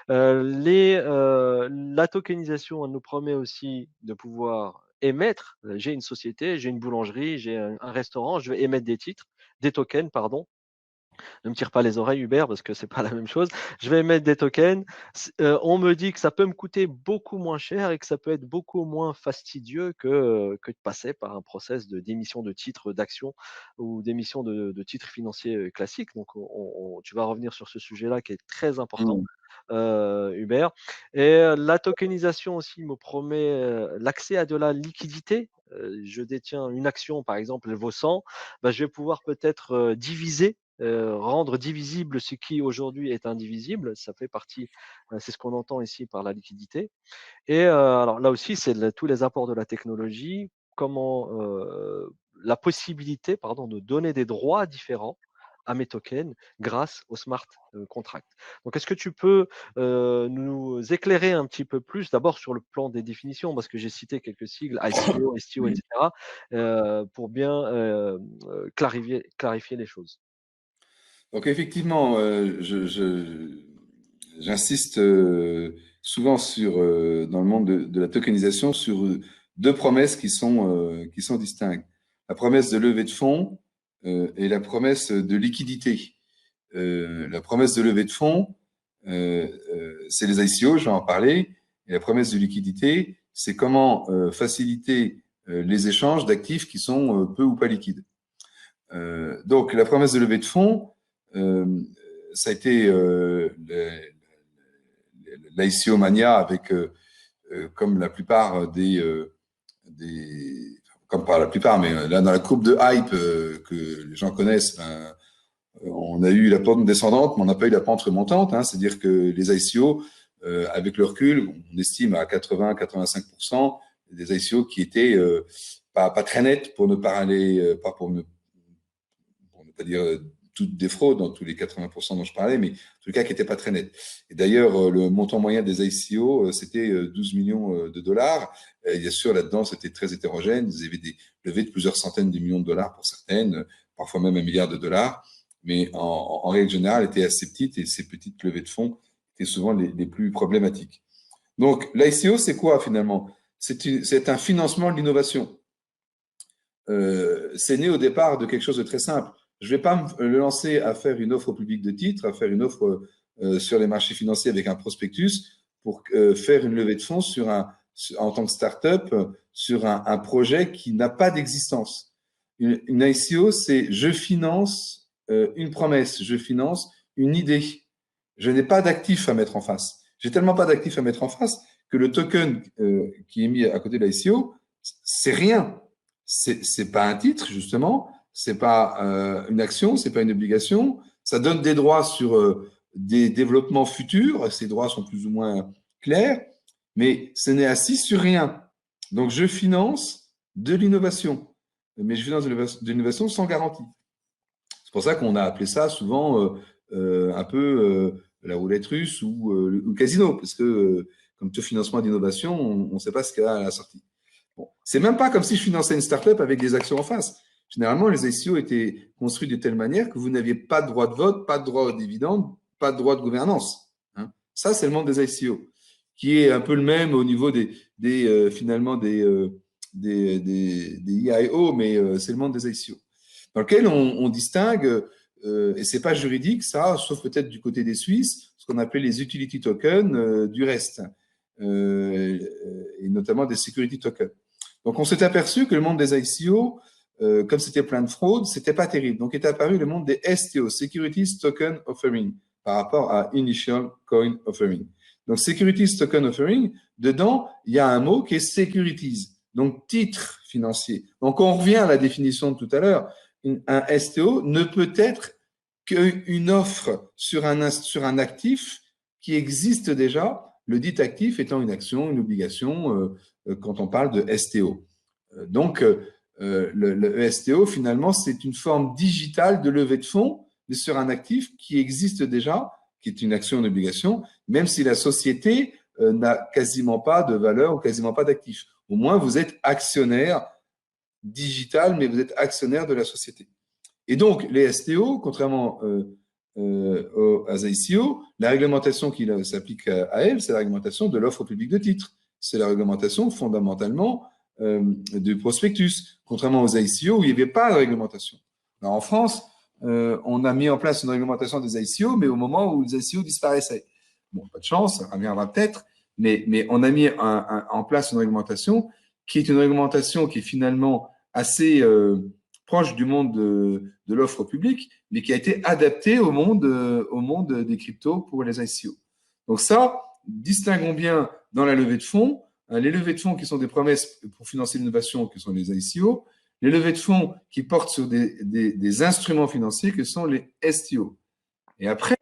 La tokenisation, elle nous promet aussi de pouvoir émettre. J'ai une société, j'ai une boulangerie, j'ai un restaurant, je vais émettre des titres, des tokens, pardon. Ne me tire pas les oreilles, Hubert, parce que c'est pas la même chose. Je vais émettre des tokens. On me dit que ça peut me coûter beaucoup moins cher et que ça peut être beaucoup moins fastidieux que de passer par un process d'émission de titres d'actions ou d'émission de titres financiers classiques. Donc, tu vas revenir sur ce sujet-là qui est très important. Mmh. Hubert. Et la tokenisation aussi me promet l'accès à de la liquidité. Je détiens une action, par exemple, elle vaut 100, bah, je vais pouvoir peut-être diviser, rendre divisible ce qui aujourd'hui est indivisible. Ça fait partie, c'est ce qu'on entend ici par la liquidité. Et alors là aussi, c'est tous les apports de la technologie, comment la possibilité, pardon, de donner des droits différents à mes tokens grâce au smart contract. Donc, est-ce que tu peux nous éclairer un petit peu plus, d'abord sur le plan des définitions, parce que j'ai cité quelques sigles, ICO, STO, Oui. etc., pour bien clarifier les choses. Donc effectivement, j'insiste souvent dans le monde de la tokenisation sur deux promesses qui sont distinctes. La promesse de levée de fonds et la promesse de liquidité. La promesse de levée de fonds, c'est les ICO, je vais en parler, et la promesse de liquidité, c'est comment faciliter les échanges d'actifs qui sont peu ou pas liquides. Donc, la promesse de levée de fonds, euh, ça a été l'ICO Mania avec, comme la plupart comme pas la plupart, mais là, dans la courbe de hype que les gens connaissent, ben, on a eu la pente descendante, mais on n'a pas eu la pente remontante. Hein, c'est-à-dire que les ICO, avec le recul, on estime à 80-85% des ICO qui étaient pas très nettes pour ne pas dire toutes des fraudes, dans tous les 80% dont je parlais, mais en tout cas qui n'étaient pas très nets. Et d'ailleurs, le montant moyen des ICO, c'était 12 millions de dollars. Et bien sûr, là-dedans, c'était très hétérogène. Vous avez des levées de plusieurs centaines de millions de dollars pour certaines, parfois même 1 milliard de dollars. Mais en règle générale, étaient assez petites, et ces petites levées de fonds étaient souvent les plus problématiques. Donc, l'ICO, c'est quoi finalement? C'est un financement de l'innovation. C'est né au départ de quelque chose de très simple. Je ne vais pas me lancer à faire une offre au public de titres, à faire une offre sur les marchés financiers avec un prospectus pour faire une levée de fonds en tant que start-up sur un projet qui n'a pas d'existence. Une ICO, c'est je finance une promesse, je finance une idée. Je n'ai pas d'actifs à mettre en face. J'ai tellement pas d'actifs à mettre en face que le token qui est mis à côté de l'ICO, c'est rien. C'est pas un titre, justement, c'est pas une action, c'est pas une obligation. Ça donne des droits sur des développements futurs. Ces droits sont plus ou moins clairs, mais ce n'est assis sur rien. Donc, je finance de l'innovation, mais je finance de l'innovation sans garantie. C'est pour ça qu'on a appelé ça souvent un peu la roulette russe ou le casino, parce que comme tout financement d'innovation, on ne sait pas ce qu'il y a à la sortie. Bon. C'est même pas comme si je finançais une start-up avec des actions en face. Généralement, les ICO étaient construits de telle manière que vous n'aviez pas de droit de vote, pas de droit aux dividendes, pas de droit de gouvernance. Hein. Ça, c'est le monde des ICO, qui est un peu le même au niveau finalement des EIO, mais c'est le monde des ICO, dans lequel on distingue, et c'est pas juridique ça, sauf peut-être du côté des Suisses, ce qu'on appelait les utility tokens du reste, et notamment des security tokens. Donc, on s'est aperçu que le monde des ICO, comme c'était plein de fraudes, c'était pas terrible. Donc, est apparu le monde des STO, Securities Token Offering, par rapport à Initial Coin Offering. Donc, Securities Token Offering, dedans, il y a un mot qui est Securities, donc titre financier. Donc, on revient à la définition de tout à l'heure. Un STO ne peut être qu'une offre sur un actif qui existe déjà, le dit actif étant une action, une obligation, quand on parle de STO. Donc, le STO, finalement, c'est une forme digitale de levée de fonds, mais sur un actif qui existe déjà, qui est une action, une obligation, même si la société n'a quasiment pas de valeur ou quasiment pas d'actifs. Au moins, vous êtes actionnaire digital, mais vous êtes actionnaire de la société. Et donc, les STO, contrairement aux ICO, la réglementation qui s'applique à elles, c'est la réglementation de l'offre publique de titres. C'est la réglementation fondamentalement du prospectus, contrairement aux ICO où il n'y avait pas de réglementation. Alors, en France, on a mis en place une réglementation des ICO, mais au moment où les ICO disparaissaient. Bon, pas de chance, ça reviendra peut-être, mais on a mis en place une réglementation qui est une réglementation qui est finalement assez proche du monde de l'offre publique, mais qui a été adaptée au monde des cryptos pour les ICO. Donc ça, distinguons bien dans la levée de fonds, les levées de fonds qui sont des promesses pour financer l'innovation, qui sont les ICO, les levées de fonds qui portent sur des instruments financiers, que sont les STO. Et après,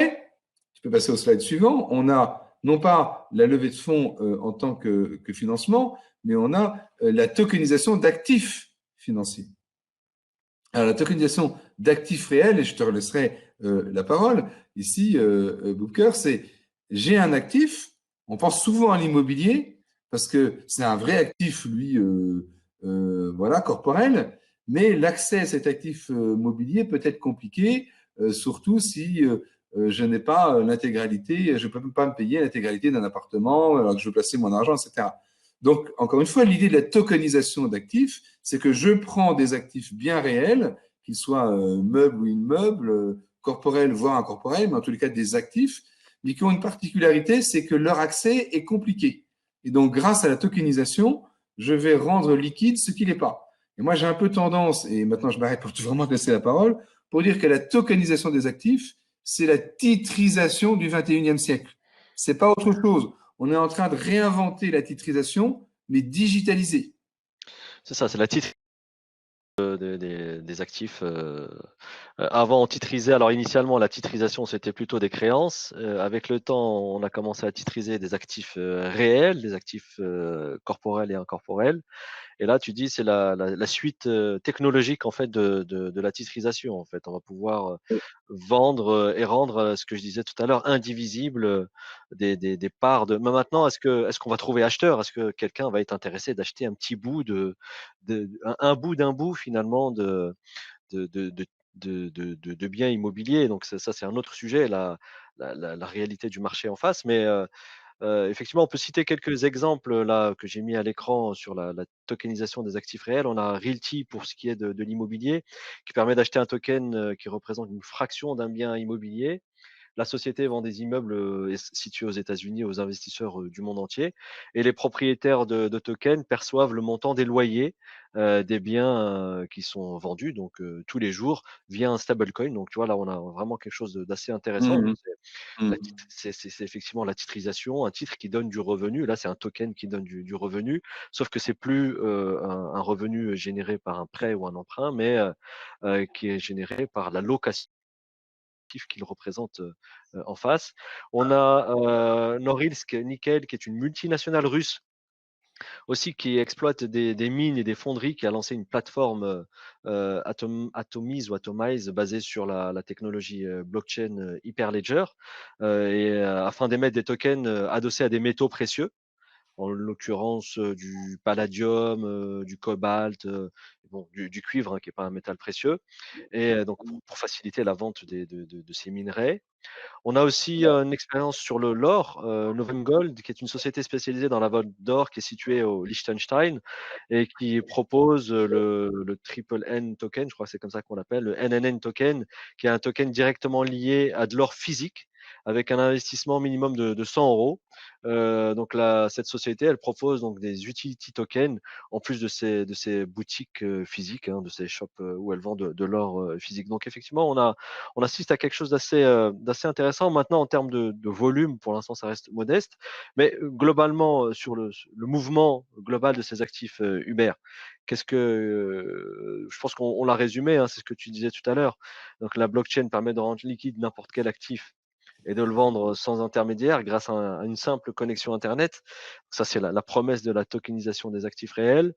tu peux passer au slide suivant, on a non pas la levée de fonds en tant que financement, mais on a la tokenisation d'actifs financiers. Alors, la tokenisation d'actifs réels, et je te laisserai la parole ici, Booker, c'est j'ai un actif, on pense souvent à l'immobilier, parce que c'est un vrai actif, lui, voilà, corporel, mais l'accès à cet actif mobilier peut être compliqué, surtout si je n'ai pas l'intégralité, je ne peux pas me payer l'intégralité d'un appartement, alors que je veux placer mon argent, etc. Donc, encore une fois, l'idée de la tokenisation d'actifs, c'est que je prends des actifs bien réels, qu'ils soient meubles ou immeubles, corporels, voire incorporels, mais en tous les cas des actifs, mais qui ont une particularité, c'est que leur accès est compliqué. Et donc, grâce à la tokenisation, je vais rendre liquide ce qui n'est pas. Et moi, j'ai un peu tendance, et maintenant je m'arrête pour vraiment te laisser la parole, pour dire que la tokenisation des actifs, c'est la titrisation du 21e siècle. C'est pas autre chose. On est en train de réinventer la titrisation, mais digitalisée. C'est ça, c'est la titre des actifs. Avant, on titrisait. Alors, initialement, la titrisation, c'était plutôt des créances. Avec le temps, on a commencé à titriser des actifs réels, des actifs corporels et incorporels. Et là, tu dis, c'est la suite technologique en fait de la titrisation. En fait, on va pouvoir vendre et rendre ce que je disais tout à l'heure indivisible des parts de. Mais maintenant, est-ce qu'on va trouver acheteur? Est-ce que quelqu'un va être intéressé d'acheter un petit bout un bout d'un bout finalement de, de, de, de biens immobiliers. Donc ça c'est un autre sujet, la réalité du marché en face. Mais effectivement, on peut citer quelques exemples là que j'ai mis à l'écran sur la tokenisation des actifs réels. On a Realty pour ce qui est de l'immobilier, qui permet d'acheter un token qui représente une fraction d'un bien immobilier. La société vend des immeubles situés aux États-Unis aux investisseurs du monde entier et les propriétaires de tokens perçoivent le montant des loyers des biens qui sont vendus donc tous les jours via un stablecoin. Donc tu vois là on a vraiment quelque chose d'assez intéressant. Donc, Mhm. Mhm. c'est effectivement la titrisation, un titre qui donne du revenu. Là c'est un token qui donne du revenu, sauf que c'est plus un revenu généré par un prêt ou un emprunt, mais qui est généré par la location qu'il représente en face. On a Norilsk Nickel, qui est une multinationale russe aussi qui exploite des mines et des fonderies, qui a lancé une plateforme Atomize ou Atomize basée sur la technologie blockchain Hyperledger afin d'émettre des tokens adossés à des métaux précieux, en l'occurrence du palladium, du cobalt, bon, du cuivre, hein, qui n'est pas un métal précieux, et donc pour faciliter la vente de ces minerais. On a aussi une expérience sur l'or, Novem Gold, qui est une société spécialisée dans la vente d'or, qui est située au Liechtenstein et qui propose le triple N token, je crois que c'est comme ça qu'on l'appelle, le NNN token, qui est un token directement lié à de l'or physique avec un investissement minimum de 100 euros. Donc cette société, elle propose donc des utility tokens en plus de ces boutiques physiques, hein, de ces shops où elle vend de l'or physique. Donc effectivement, on assiste à quelque chose d'assez intéressant. Maintenant, en termes de volume, pour l'instant, ça reste modeste. Mais globalement, sur le mouvement global de ces actifs, Hubert, je pense qu'on l'a résumé, hein, c'est ce que tu disais tout à l'heure. Donc, la blockchain permet de rendre liquide n'importe quel actif et de le vendre sans intermédiaire grâce à une simple connexion Internet. Ça, c'est la promesse de la tokenisation des actifs réels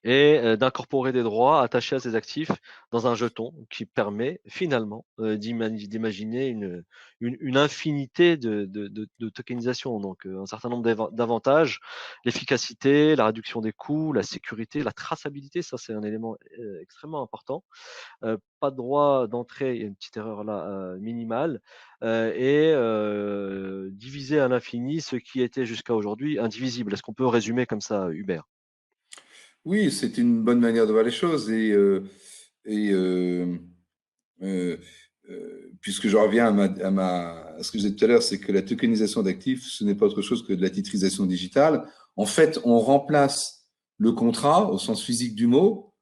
et d'incorporer des droits attachés à ces actifs dans un jeton qui permet finalement d'imaginer une infinité de tokenisation. Donc un certain nombre d'avantages, l'efficacité, la réduction des coûts, la sécurité, la traçabilité, ça c'est un élément extrêmement important. Pas de droit d'entrée, il y a une petite erreur là minimale, et diviser à l'infini ce qui était jusqu'à aujourd'hui indivisible. Est-ce qu'on peut résumer comme ça, Hubert? Oui, c'est une bonne manière de voir les choses. Et euh, puisque je reviens à ce que je disais tout à l'heure, c'est que la tokenisation d'actifs, ce n'est pas autre chose que de la titrisation digitale. En fait, on remplace le contrat, au sens physique du mot,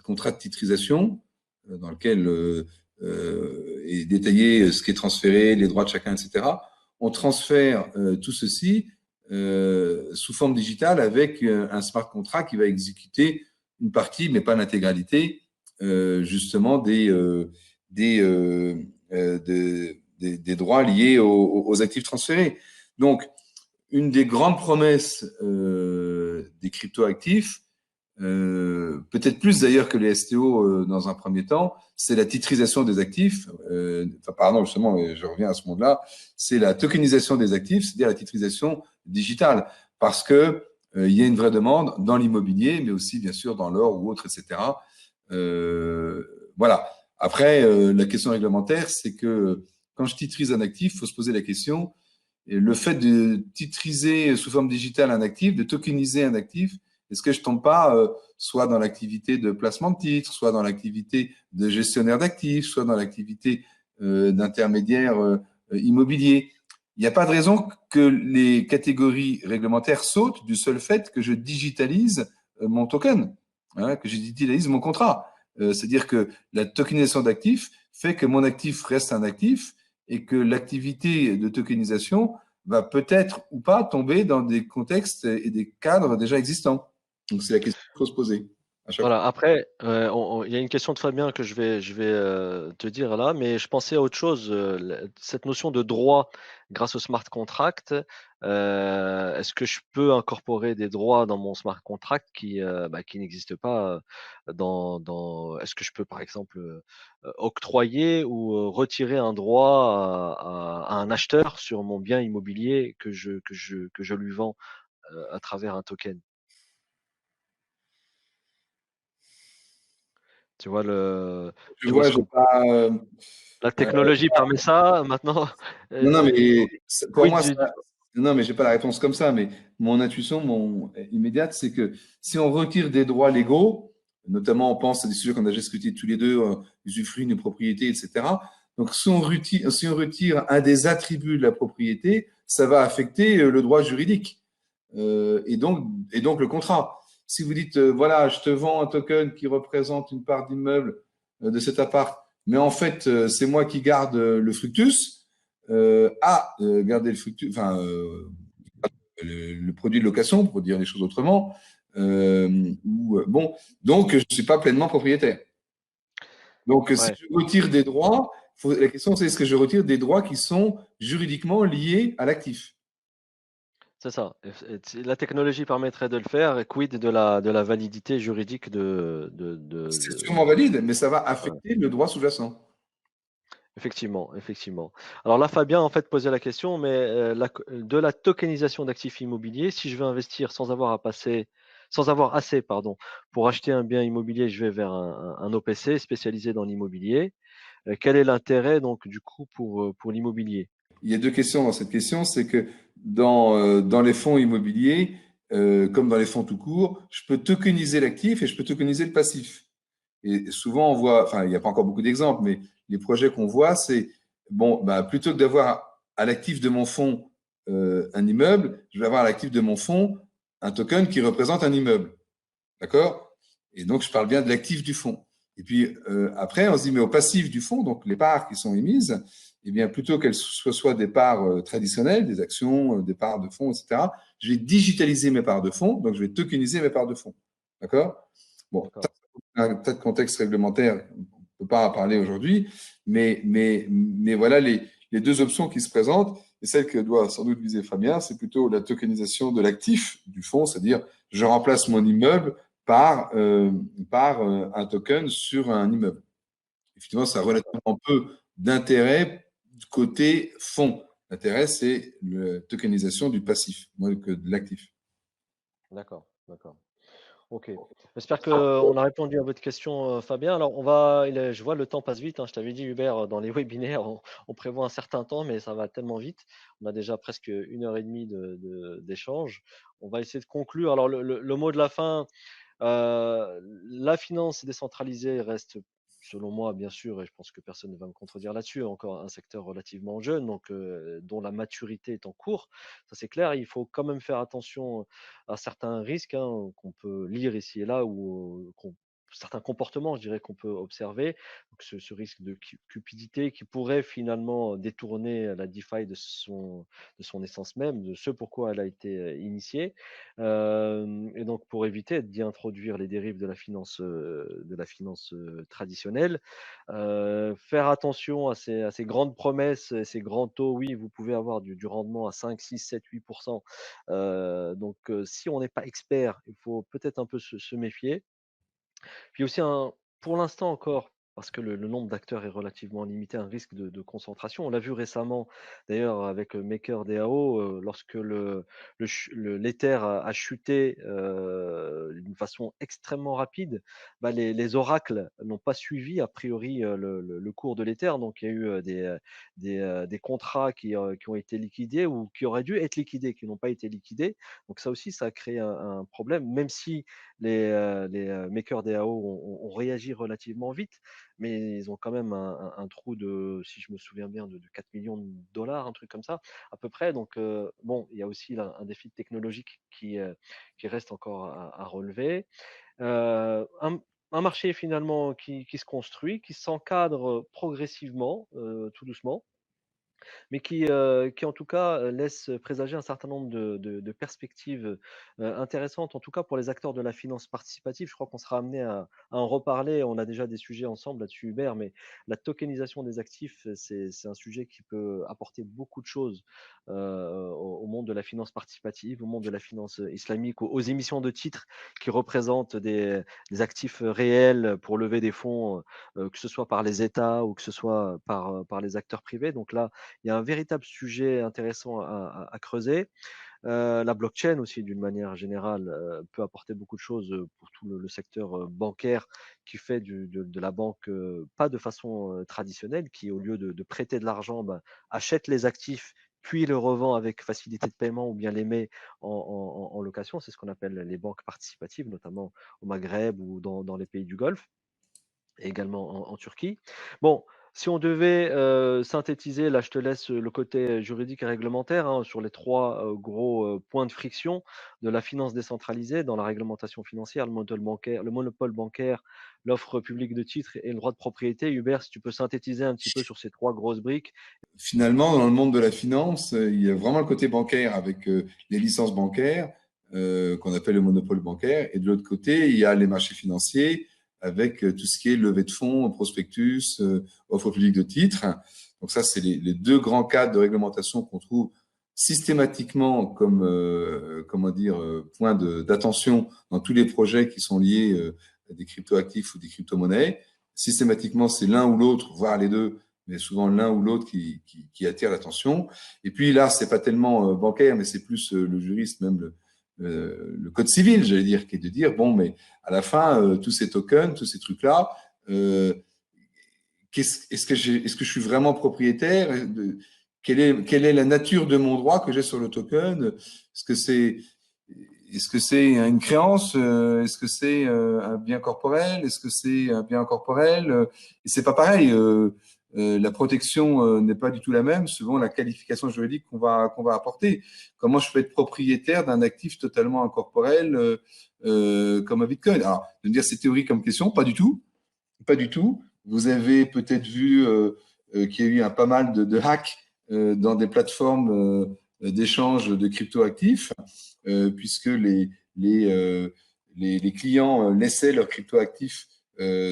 contrat de titrisation, dans lequel est détaillé ce qui est transféré, les droits de chacun, etc. On transfère tout ceci sous forme digitale avec un smart contract qui va exécuter une partie, mais pas l'intégralité, justement des, des droits liés aux actifs transférés. Donc, une des grandes promesses des cryptoactifs, peut-être plus d'ailleurs que les STO dans un premier temps, c'est la titrisation des actifs. Pardon, justement, je reviens à ce monde-là. C'est la tokenisation des actifs, c'est-à-dire la titrisation digitale, parce que il y a une vraie demande dans l'immobilier, mais aussi bien sûr dans l'or ou autre, etc. Voilà. Après, la question réglementaire, c'est que quand je titrise un actif, il faut se poser la question, et le fait de titriser sous forme digitale un actif, de tokeniser un actif, est-ce que je tombe pas soit dans l'activité de placement de titres, soit dans l'activité de gestionnaire d'actifs, soit dans l'activité d'intermédiaire immobilier? Il n'y a pas de raison que les catégories réglementaires sautent du seul fait que je digitalise mon token, hein, que je digitalise mon contrat. C'est-à-dire que la tokenisation d'actifs fait que mon actif reste un actif et que l'activité de tokenisation va peut-être ou pas tomber dans des contextes et des cadres déjà existants. Donc, c'est la question qu'il faut se poser. à chaque fois. Voilà, après, il y a une question de Fabien que je vais te dire là, mais je pensais à autre chose, cette notion de droit grâce au smart contract, est-ce que je peux incorporer des droits dans mon smart contract qui n'existent pas, est-ce que je peux par exemple, octroyer ou, retirer un droit à un acheteur sur mon bien immobilier que je lui vends, à travers un token? Tu vois le Je tu vois vois, ce j'ai que pas, La heu, technologie permet ça, maintenant, non, non, il mais faut pour quid moi, du non, mais j'ai pas la réponse comme ça, mais mon intuition, immédiate, c'est que si on retire des droits légaux, notamment on pense à des sujets qu'on a déjà discutés tous les deux, usufruit, une propriété, etc. Donc, si on retire un des attributs de la propriété, ça va affecter le droit juridique et donc le contrat. Si vous dites, voilà, je te vends un token qui représente une part d'immeuble de cet appart, mais en fait, c'est moi qui garde le fructus, garder le fructus, enfin, le produit de location, pour dire les choses autrement, bon, donc je ne suis pas pleinement propriétaire. Donc, si ouais, je retire des droits, la question c'est est-ce que je retire des droits qui sont juridiquement liés à l'actif? c'est ça. Et si la technologie permettrait de le faire, et quid de la validité juridique C'est sûrement valide, mais ça va ouais, affecter le droit sous-jacent. effectivement, effectivement. Alors là, Fabien, en fait, posait la question, mais, de la tokenisation d'actifs immobiliers, si je veux investir sans avoir assez, pardon, pour acheter un bien immobilier, je vais vers un OPC spécialisé dans l'immobilier. Quel est l'intérêt donc du coup pour l'immobilier? Il y a deux questions dans cette question. C'est que dans les fonds immobiliers, comme dans les fonds tout court, je peux tokeniser l'actif et je peux tokeniser le passif. Et souvent, on voit, enfin, il n'y a pas encore beaucoup d'exemples, mais les projets qu'on voit, c'est, bon, bah, plutôt que d'avoir à l'actif de mon fonds un immeuble, je vais avoir à l'actif de mon fonds un token qui représente un immeuble. D'accord? Et donc, je parle bien de l'actif du fonds. Et puis, après, on se dit, mais au passif du fonds, donc les parts qui sont émises, eh bien, plutôt qu'elles soient des parts traditionnelles, des actions, des parts de fonds, etc., je vais digitaliser mes parts de fonds, donc je vais tokeniser mes parts de fonds. D'accord? Bon, D'accord, un tas de contextes réglementaires, on ne peut pas en parler aujourd'hui, mais voilà les deux options qui se présentent. Et celle que doit sans doute viser Fabien, c'est plutôt la tokenisation de l'actif du fonds, c'est-à-dire je remplace mon immeuble par, un token sur un immeuble. Effectivement, ça a d'accord, relativement peu d'intérêt du côté fonds. L'intérêt, c'est la tokenisation du passif, moins que de l'actif. d'accord, d'accord. OK. J'espère qu'on a répondu à votre question, Fabien. Alors je vois le temps passe vite, hein. Je t'avais dit Hubert, dans les webinaires, on prévoit un certain temps, mais ça va tellement vite. On a déjà presque 1 heure et demie d'échange. On va essayer de conclure. Alors le mot de la fin, la finance décentralisée reste, selon moi, bien sûr, et je pense que personne ne va me contredire là-dessus, encore un secteur relativement jeune, donc dont la maturité est en cours. Ça, c'est clair. Il faut quand même faire attention à certains risques, hein, qu'on peut lire ici et là, ou certains comportements, je dirais, qu'on peut observer. Donc, ce risque de cupidité qui pourrait finalement détourner la DeFi de son essence même, de ce pourquoi elle a été initiée. Et donc pour éviter d'y introduire les dérives de la finance traditionnelle, faire attention à ces grandes promesses et ces grands taux. Oui, vous pouvez avoir du rendement à 5, 6, 7, 8%. Donc si on n'est pas expert, il faut peut-être un peu se méfier. Puis aussi pour l'instant encore, parce que le nombre d'acteurs est relativement limité, un risque de concentration. On l'a vu récemment d'ailleurs avec MakerDAO, lorsque l'Ether a chuté d'une façon extrêmement rapide, bah, les oracles n'ont pas suivi a priori le cours de l'Ether. Donc il y a eu des contrats qui ont été liquidés ou qui auraient dû être liquidés, qui n'ont pas été liquidés. Donc ça aussi, ça a créé un problème, même si les makers DAO ont réagi relativement vite, mais ils ont quand même un trou de, si je me souviens bien, de 4 millions de dollars, un truc comme ça, à peu près. Donc, bon, il y a aussi là un défi technologique qui reste encore à relever. Un marché finalement qui se construit, qui s'encadre progressivement, tout doucement. mais qui en tout cas, laisse présager un certain nombre de perspectives, intéressantes, en tout cas pour les acteurs de la finance participative. Je crois qu'on sera amené à en reparler. On a déjà des sujets ensemble là-dessus, Hubert, mais la tokenisation des actifs, c'est un sujet qui peut apporter beaucoup de choses, au monde de la finance participative, au monde de la finance, islamique, aux émissions de titres qui représentent des actifs, réels pour lever des fonds, que ce soit par les États ou que ce soit par les acteurs privés. Donc là, il y a un véritable sujet intéressant à creuser. La blockchain aussi, d'une manière générale, peut apporter beaucoup de choses pour tout le secteur bancaire qui fait de la banque pas de façon traditionnelle, qui au lieu de prêter de l'argent, ben, achète les actifs puis le revend avec facilité de paiement ou bien les met en location. C'est ce qu'on appelle les banques participatives, notamment au Maghreb ou dans les pays du Golfe et également en Turquie. Bon, si on devait, synthétiser, là je te laisse le côté juridique et réglementaire, hein, sur les 3 gros, points de friction de la finance décentralisée dans la réglementation financière, le monopole bancaire, l'offre publique de titres et le droit de propriété. Hubert, si tu peux synthétiser un petit peu sur ces 3 grosses briques. Finalement, dans le monde de la finance, il y a vraiment le côté bancaire avec les licences bancaires qu'on appelle le monopole bancaire. Et de l'autre côté, il y a les marchés financiers avec tout ce qui est levée de fonds, prospectus, offre publique de titres. Donc ça, c'est les deux grands cadres de réglementation qu'on trouve systématiquement comme comment dire point d'attention dans tous les projets qui sont liés à des cryptoactifs ou des crypto-monnaies. Systématiquement, c'est l'un ou l'autre, voire les deux, mais souvent l'un ou l'autre qui attire l'attention. Et puis là, c'est pas tellement bancaire, mais c'est plus le juriste, même le code civil, j'allais dire, qui est de dire bon, mais à la fin, tous ces tokens, tous ces trucs-là, est-ce que je suis vraiment propriétaire quelle est la nature de mon droit que j'ai sur le token? Est-ce que c'est une créance? Est-ce que c'est un bien corporel? Est-ce que c'est un bien incorporel? Et c'est pas pareil. La protection n'est pas du tout la même selon la qualification juridique qu'on va apporter. Comment je peux être propriétaire d'un actif totalement incorporel comme un Bitcoin? Alors, de me dire c'est théorique comme question, pas du tout. Pas du tout. Vous avez peut-être vu qu'il y a eu pas mal de hacks dans des plateformes d'échange de cryptoactifs, puisque les clients laissaient leurs cryptoactifs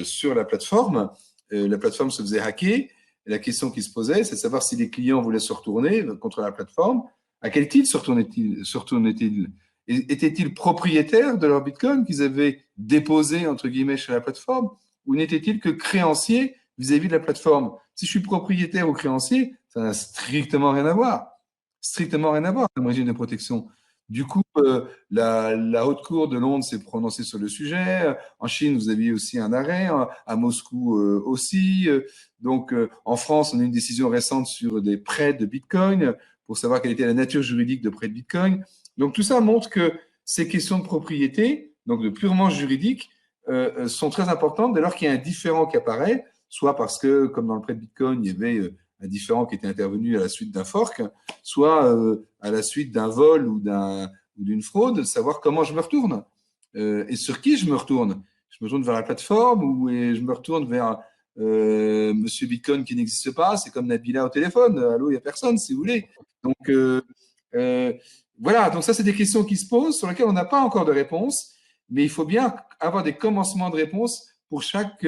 sur la plateforme se faisait hacker. Et la question qui se posait, c'est de savoir si les clients voulaient se retourner contre la plateforme. À quel titre se retournaient-ils? Étaient-ils propriétaires de leur Bitcoin qu'ils avaient déposé, entre guillemets, chez la plateforme? Ou n'était-il que créancier vis-à-vis de la plateforme? Si je suis propriétaire ou créancier, ça n'a strictement rien à voir. Strictement rien à voir comme régime de protection. Du coup, la Haute Cour de Londres s'est prononcée sur le sujet. En Chine, vous aviez aussi un arrêt. À Moscou aussi. Donc, en France, on a une décision récente sur des prêts de Bitcoin pour savoir quelle était la nature juridique de prêts de Bitcoin. Donc, tout ça montre que ces questions de propriété, donc de purement juridique, sont très importantes dès lors qu'il y a un différend qui apparaît, soit parce que, comme dans le prêt de Bitcoin, il y avait un différend qui était intervenu à la suite d'un fork, soit à la suite d'un vol ou d'une fraude, savoir comment je me retourne et sur qui je me retourne. Je me retourne vers la plateforme ou je me retourne vers Monsieur Bitcoin qui n'existe pas. C'est comme Nabila au téléphone. Allô, il n'y a personne, si vous voulez. Donc, euh, voilà. Donc, ça, c'est des questions qui se posent sur lesquelles on n'a pas encore de réponse, mais il faut bien avoir des commencements de réponse pour chaque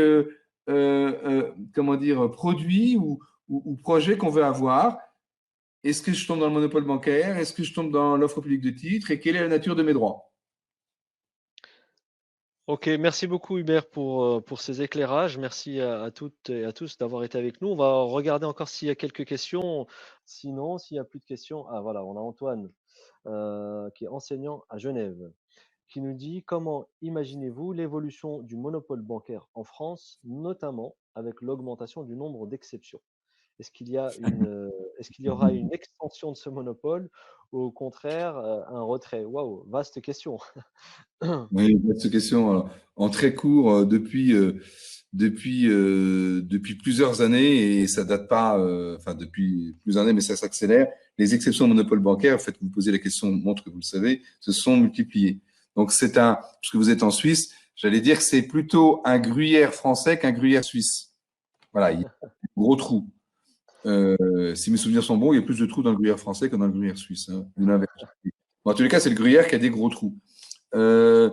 comment dire, produit ou projet qu'on veut avoir. Est-ce que je tombe dans le monopole bancaire? Est-ce que je tombe dans l'offre publique de titres? Et quelle est la nature de mes droits? OK, merci beaucoup Hubert pour ces éclairages. Merci à toutes et à tous d'avoir été avec nous. On va regarder encore s'il y a quelques questions. Sinon, s'il y a plus de questions, ah voilà, on a Antoine, qui est enseignant à Genève, qui nous dit: «Comment imaginez-vous l'évolution du monopole bancaire en France, notamment avec l'augmentation du nombre d'exceptions? Est-ce qu'il y aura une extension de ce monopole ou au contraire, un retrait?» Waouh, vaste question. Oui, cette question. Alors, en très court, depuis plusieurs années, et ça date pas, enfin depuis plusieurs années, mais ça s'accélère. Les exceptions au monopole bancaire, en fait, vous posez la question, montre que vous le savez, se sont multipliées. Donc puisque vous êtes en Suisse, j'allais dire que c'est plutôt un gruyère français qu'un gruyère suisse. Voilà, il y a un gros trou. Si mes souvenirs sont bons, il y a plus de trous dans le gruyère français que dans le gruyère suisse, hein, ou l'inverse. Bon, en tous les cas, c'est le gruyère qui a des gros trous. Euh,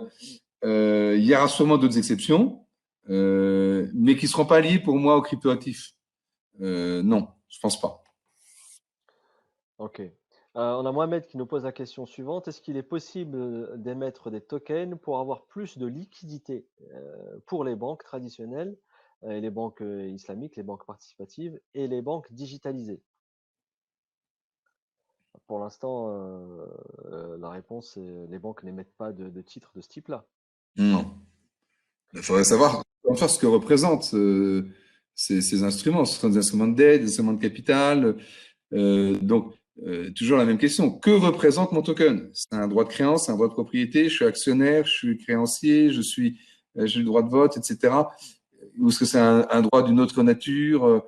il y aura sûrement d'autres exceptions, mais qui ne seront pas liées pour moi aux cryptoactifs. Non, je ne pense pas. Ok. On a Mohamed qui nous pose la question suivante. Est-ce qu'il est possible d'émettre des tokens pour avoir plus de liquidité pour les banques traditionnelles, et les banques islamiques, les banques participatives et les banques digitalisées? Pour l'instant, la réponse est les banques n'émettent pas de titres de ce type-là. Non. Il faudrait savoir enfin, ce que représentent ces instruments. Ce sont des instruments de dette, des instruments de capital. Donc, toujours la même question. Que représente mon token? C'est un droit de créance, c'est un droit de propriété, je suis actionnaire, je suis créancier, j'ai le droit de vote, etc. Ou est-ce que c'est un droit d'une autre nature?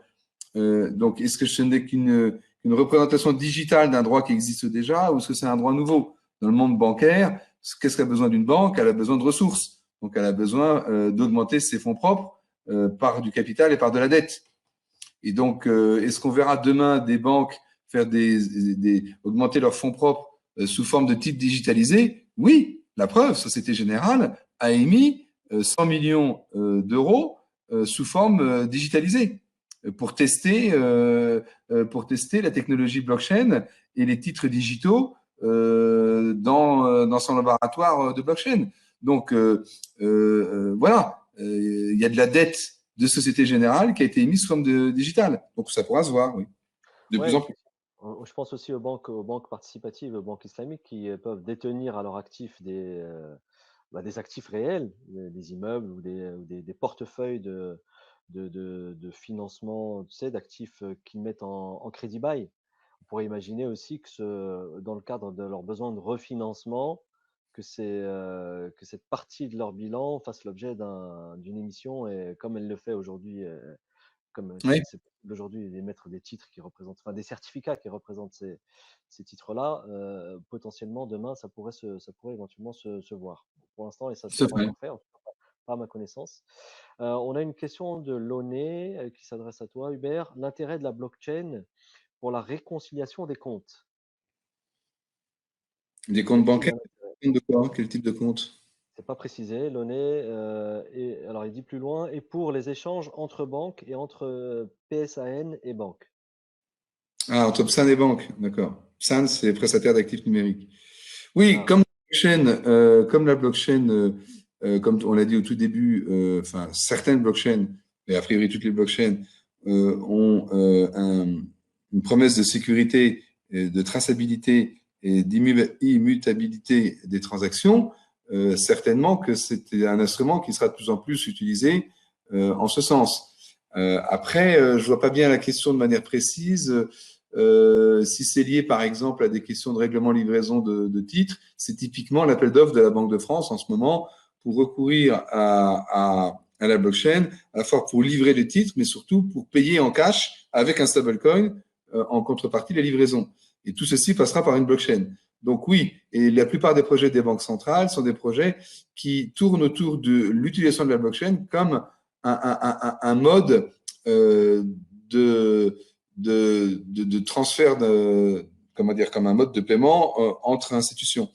Donc, est-ce que ce n'est qu'une représentation digitale d'un droit qui existe déjà ou est-ce que c'est un droit nouveau? Dans le monde bancaire, qu'est-ce qu'elle a besoin d'une banque? Elle a besoin de ressources. Donc, elle a besoin d'augmenter ses fonds propres par du capital et par de la dette. Et donc, est-ce qu'on verra demain des banques faire augmenter leurs fonds propres sous forme de titres digitalisés? Oui, la preuve, Société Générale a émis 100 millions d'euros sous forme digitalisée pour tester la technologie blockchain et les titres digitaux dans son laboratoire de blockchain. Donc, voilà, il y a de la dette de Société Générale qui a été émise sous forme de digital. Donc, ça pourra se voir, oui, de plus Ouais, en plus. je pense aussi aux banques participatives, aux banques islamiques qui peuvent détenir à leur actif des actifs réels, des immeubles ou des portefeuilles de financement, tu sais, d'actifs qu'ils mettent en crédit bail. On pourrait imaginer aussi dans le cadre de leurs besoins de refinancement, que cette partie de leur bilan fasse l'objet d'une émission, et comme elle le fait aujourd'hui, comme Oui, c'est possible aujourd'hui d'émettre des titres qui représentent, enfin des certificats qui représentent ces titres-là, potentiellement demain, ça pourrait éventuellement se voir. Pour l'instant, et ça ne s'est c'est pas vrai. encore fait, en tout cas pas à ma connaissance. On a une question de Launay qui s'adresse à toi, Hubert. L'intérêt de la blockchain pour la réconciliation des comptes. Des Y comptes a-t-il bancaires, un intérêt? des comptes de quoi? Quel type de compte? C'est pas précisé, Launay. Et alors, il dit plus loin, et pour les échanges entre banques et entre PSAN et banques. Ah, entre PSAN et banque, d'accord. PSAN, c'est prestataire d'actifs numériques. Oui, Ah, comme la blockchain, comme on l'a dit au tout début, enfin, certaines blockchains, et a priori toutes les blockchains, ont une promesse de sécurité, et de traçabilité et d'immutabilité des transactions. Certainement que c'est un instrument qui sera de plus en plus utilisé en ce sens. Après, je vois pas bien la question de manière précise. Si c'est lié, par exemple, à des questions de règlement livraison de titres, c'est typiquement l'appel d'offres de la Banque de France en ce moment pour recourir à la blockchain, à la fois pour livrer les titres, mais surtout pour payer en cash avec un stablecoin en contrepartie de la livraison. Et tout ceci passera par une blockchain. Donc oui, et la plupart des projets des banques centrales sont des projets qui tournent autour de l'utilisation de la blockchain comme un mode de, de transfert, comment dire, comme un mode de paiement entre institutions.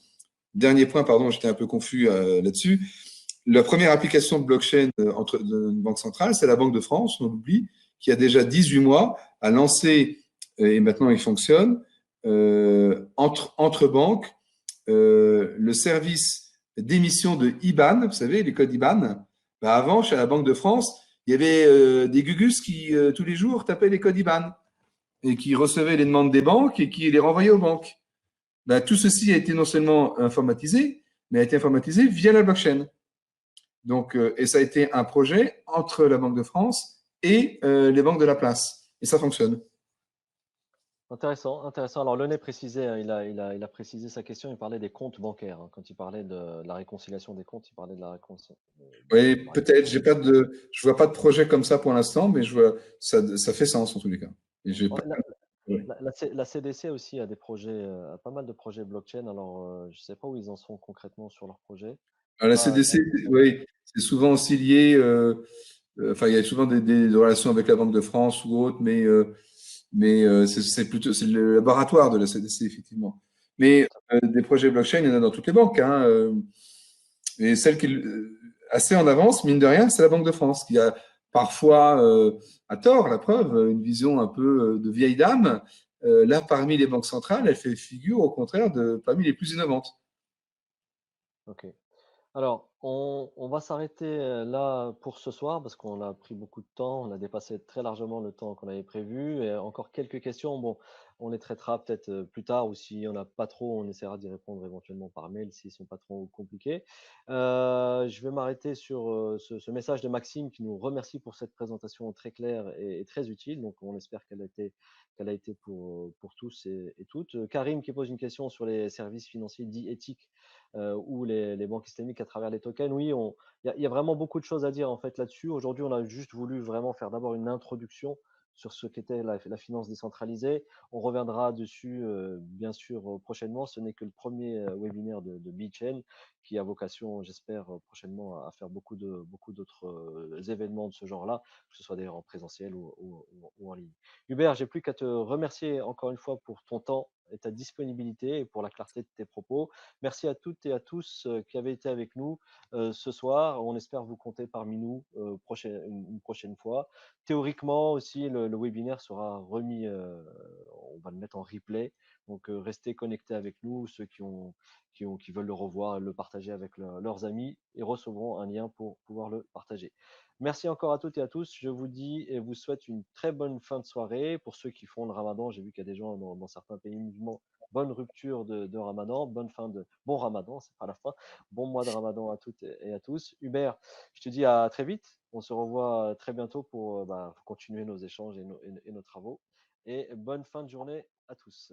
Dernier point, pardon, j'étais un peu confus là-dessus. La première application de blockchain entre une banque centrale, c'est la Banque de France, on l'oublie, qui a déjà 18 mois à lancer, et maintenant il fonctionne, entre banques, le service d'émission de IBAN, vous savez, les codes IBAN. Ben avant, chez la Banque de France, il y avait des gugus qui, tous les jours, tapaient les codes IBAN et qui recevaient les demandes des banques et qui les renvoyaient aux banques. Ben, tout ceci a été non seulement informatisé, mais a été informatisé via la blockchain. Donc, et ça a été un projet entre la Banque de France et les banques de la place. Et ça fonctionne. intéressant, intéressant. Alors, Launay précisait, hein, il a précisé sa question, il parlait des comptes bancaires, hein. Quand il parlait de la réconciliation des comptes, il parlait de la réconciliation. Oui, peut-être. Je vois pas de projet comme ça pour l'instant, mais je vois, ça fait sens en tous les cas. Et j'ai pas, oui. La CDC aussi a des projets, a pas mal de projets blockchain. Alors, je ne sais pas où ils en sont concrètement sur leurs projets. Alors, la Pas CDC, spécialement. oui, c'est souvent aussi lié. Enfin, il y a souvent des relations avec la Banque de France ou autre, mais mais c'est plutôt c'est le laboratoire de la CDC, effectivement. Mais des projets blockchain, il y en a dans toutes les banques. Hein, et celle qui est assez en avance, mine de rien, c'est la Banque de France, qui a parfois, à tort, la preuve, une vision un peu de vieille dame. Là, parmi les banques centrales, elle fait figure, au contraire, parmi les plus innovantes. Ok. Alors, on va s'arrêter là pour ce soir parce qu'on a pris beaucoup de temps, on a dépassé très largement le temps qu'on avait prévu. Et encore quelques questions. Bon, on les traitera peut-être plus tard ou s'il n'y en a pas trop, on essaiera d'y répondre éventuellement par mail s'ils sont pas trop compliqués. Je vais m'arrêter sur ce message de Maxime qui nous remercie pour cette présentation très claire et très utile. Donc, on espère qu'elle a été pour tous et toutes. Karim qui pose une question sur les services financiers dits éthiques ou les banques islamiques à travers les tokens. Oui, il y a vraiment beaucoup de choses à dire en fait là-dessus. Aujourd'hui, on a juste voulu vraiment faire d'abord une introduction sur ce qu'était la finance décentralisée. On reviendra dessus, bien sûr, prochainement. Ce n'est que le premier webinaire de BitChain qui a vocation, j'espère, prochainement à faire beaucoup d'autres événements de ce genre-là, que ce soit d'ailleurs en présentiel ou en ligne. Hubert, j'ai plus qu'à te remercier encore une fois pour ton temps et ta disponibilité et pour la clarté de tes propos. Merci à toutes et à tous qui avaient été avec nous ce soir. On espère vous compter parmi nous une prochaine fois. Théoriquement aussi, le webinaire sera remis, on va le mettre en replay. Donc restez connectés avec nous, ceux qui veulent le revoir, le partager avec leurs amis et recevront un lien pour pouvoir le partager. Merci encore à toutes et à tous. Je vous dis et vous souhaite une très bonne fin de soirée. Pour ceux qui font le ramadan, j'ai vu qu'il y a des gens dans certains pays musulmans. Bonne rupture de Ramadan, bon Ramadan, c'est pas la fin. Bon mois de Ramadan à toutes et à tous. Hubert, je te dis à très vite. On se revoit très bientôt pour continuer nos échanges et nos travaux. Et bonne fin de journée à tous.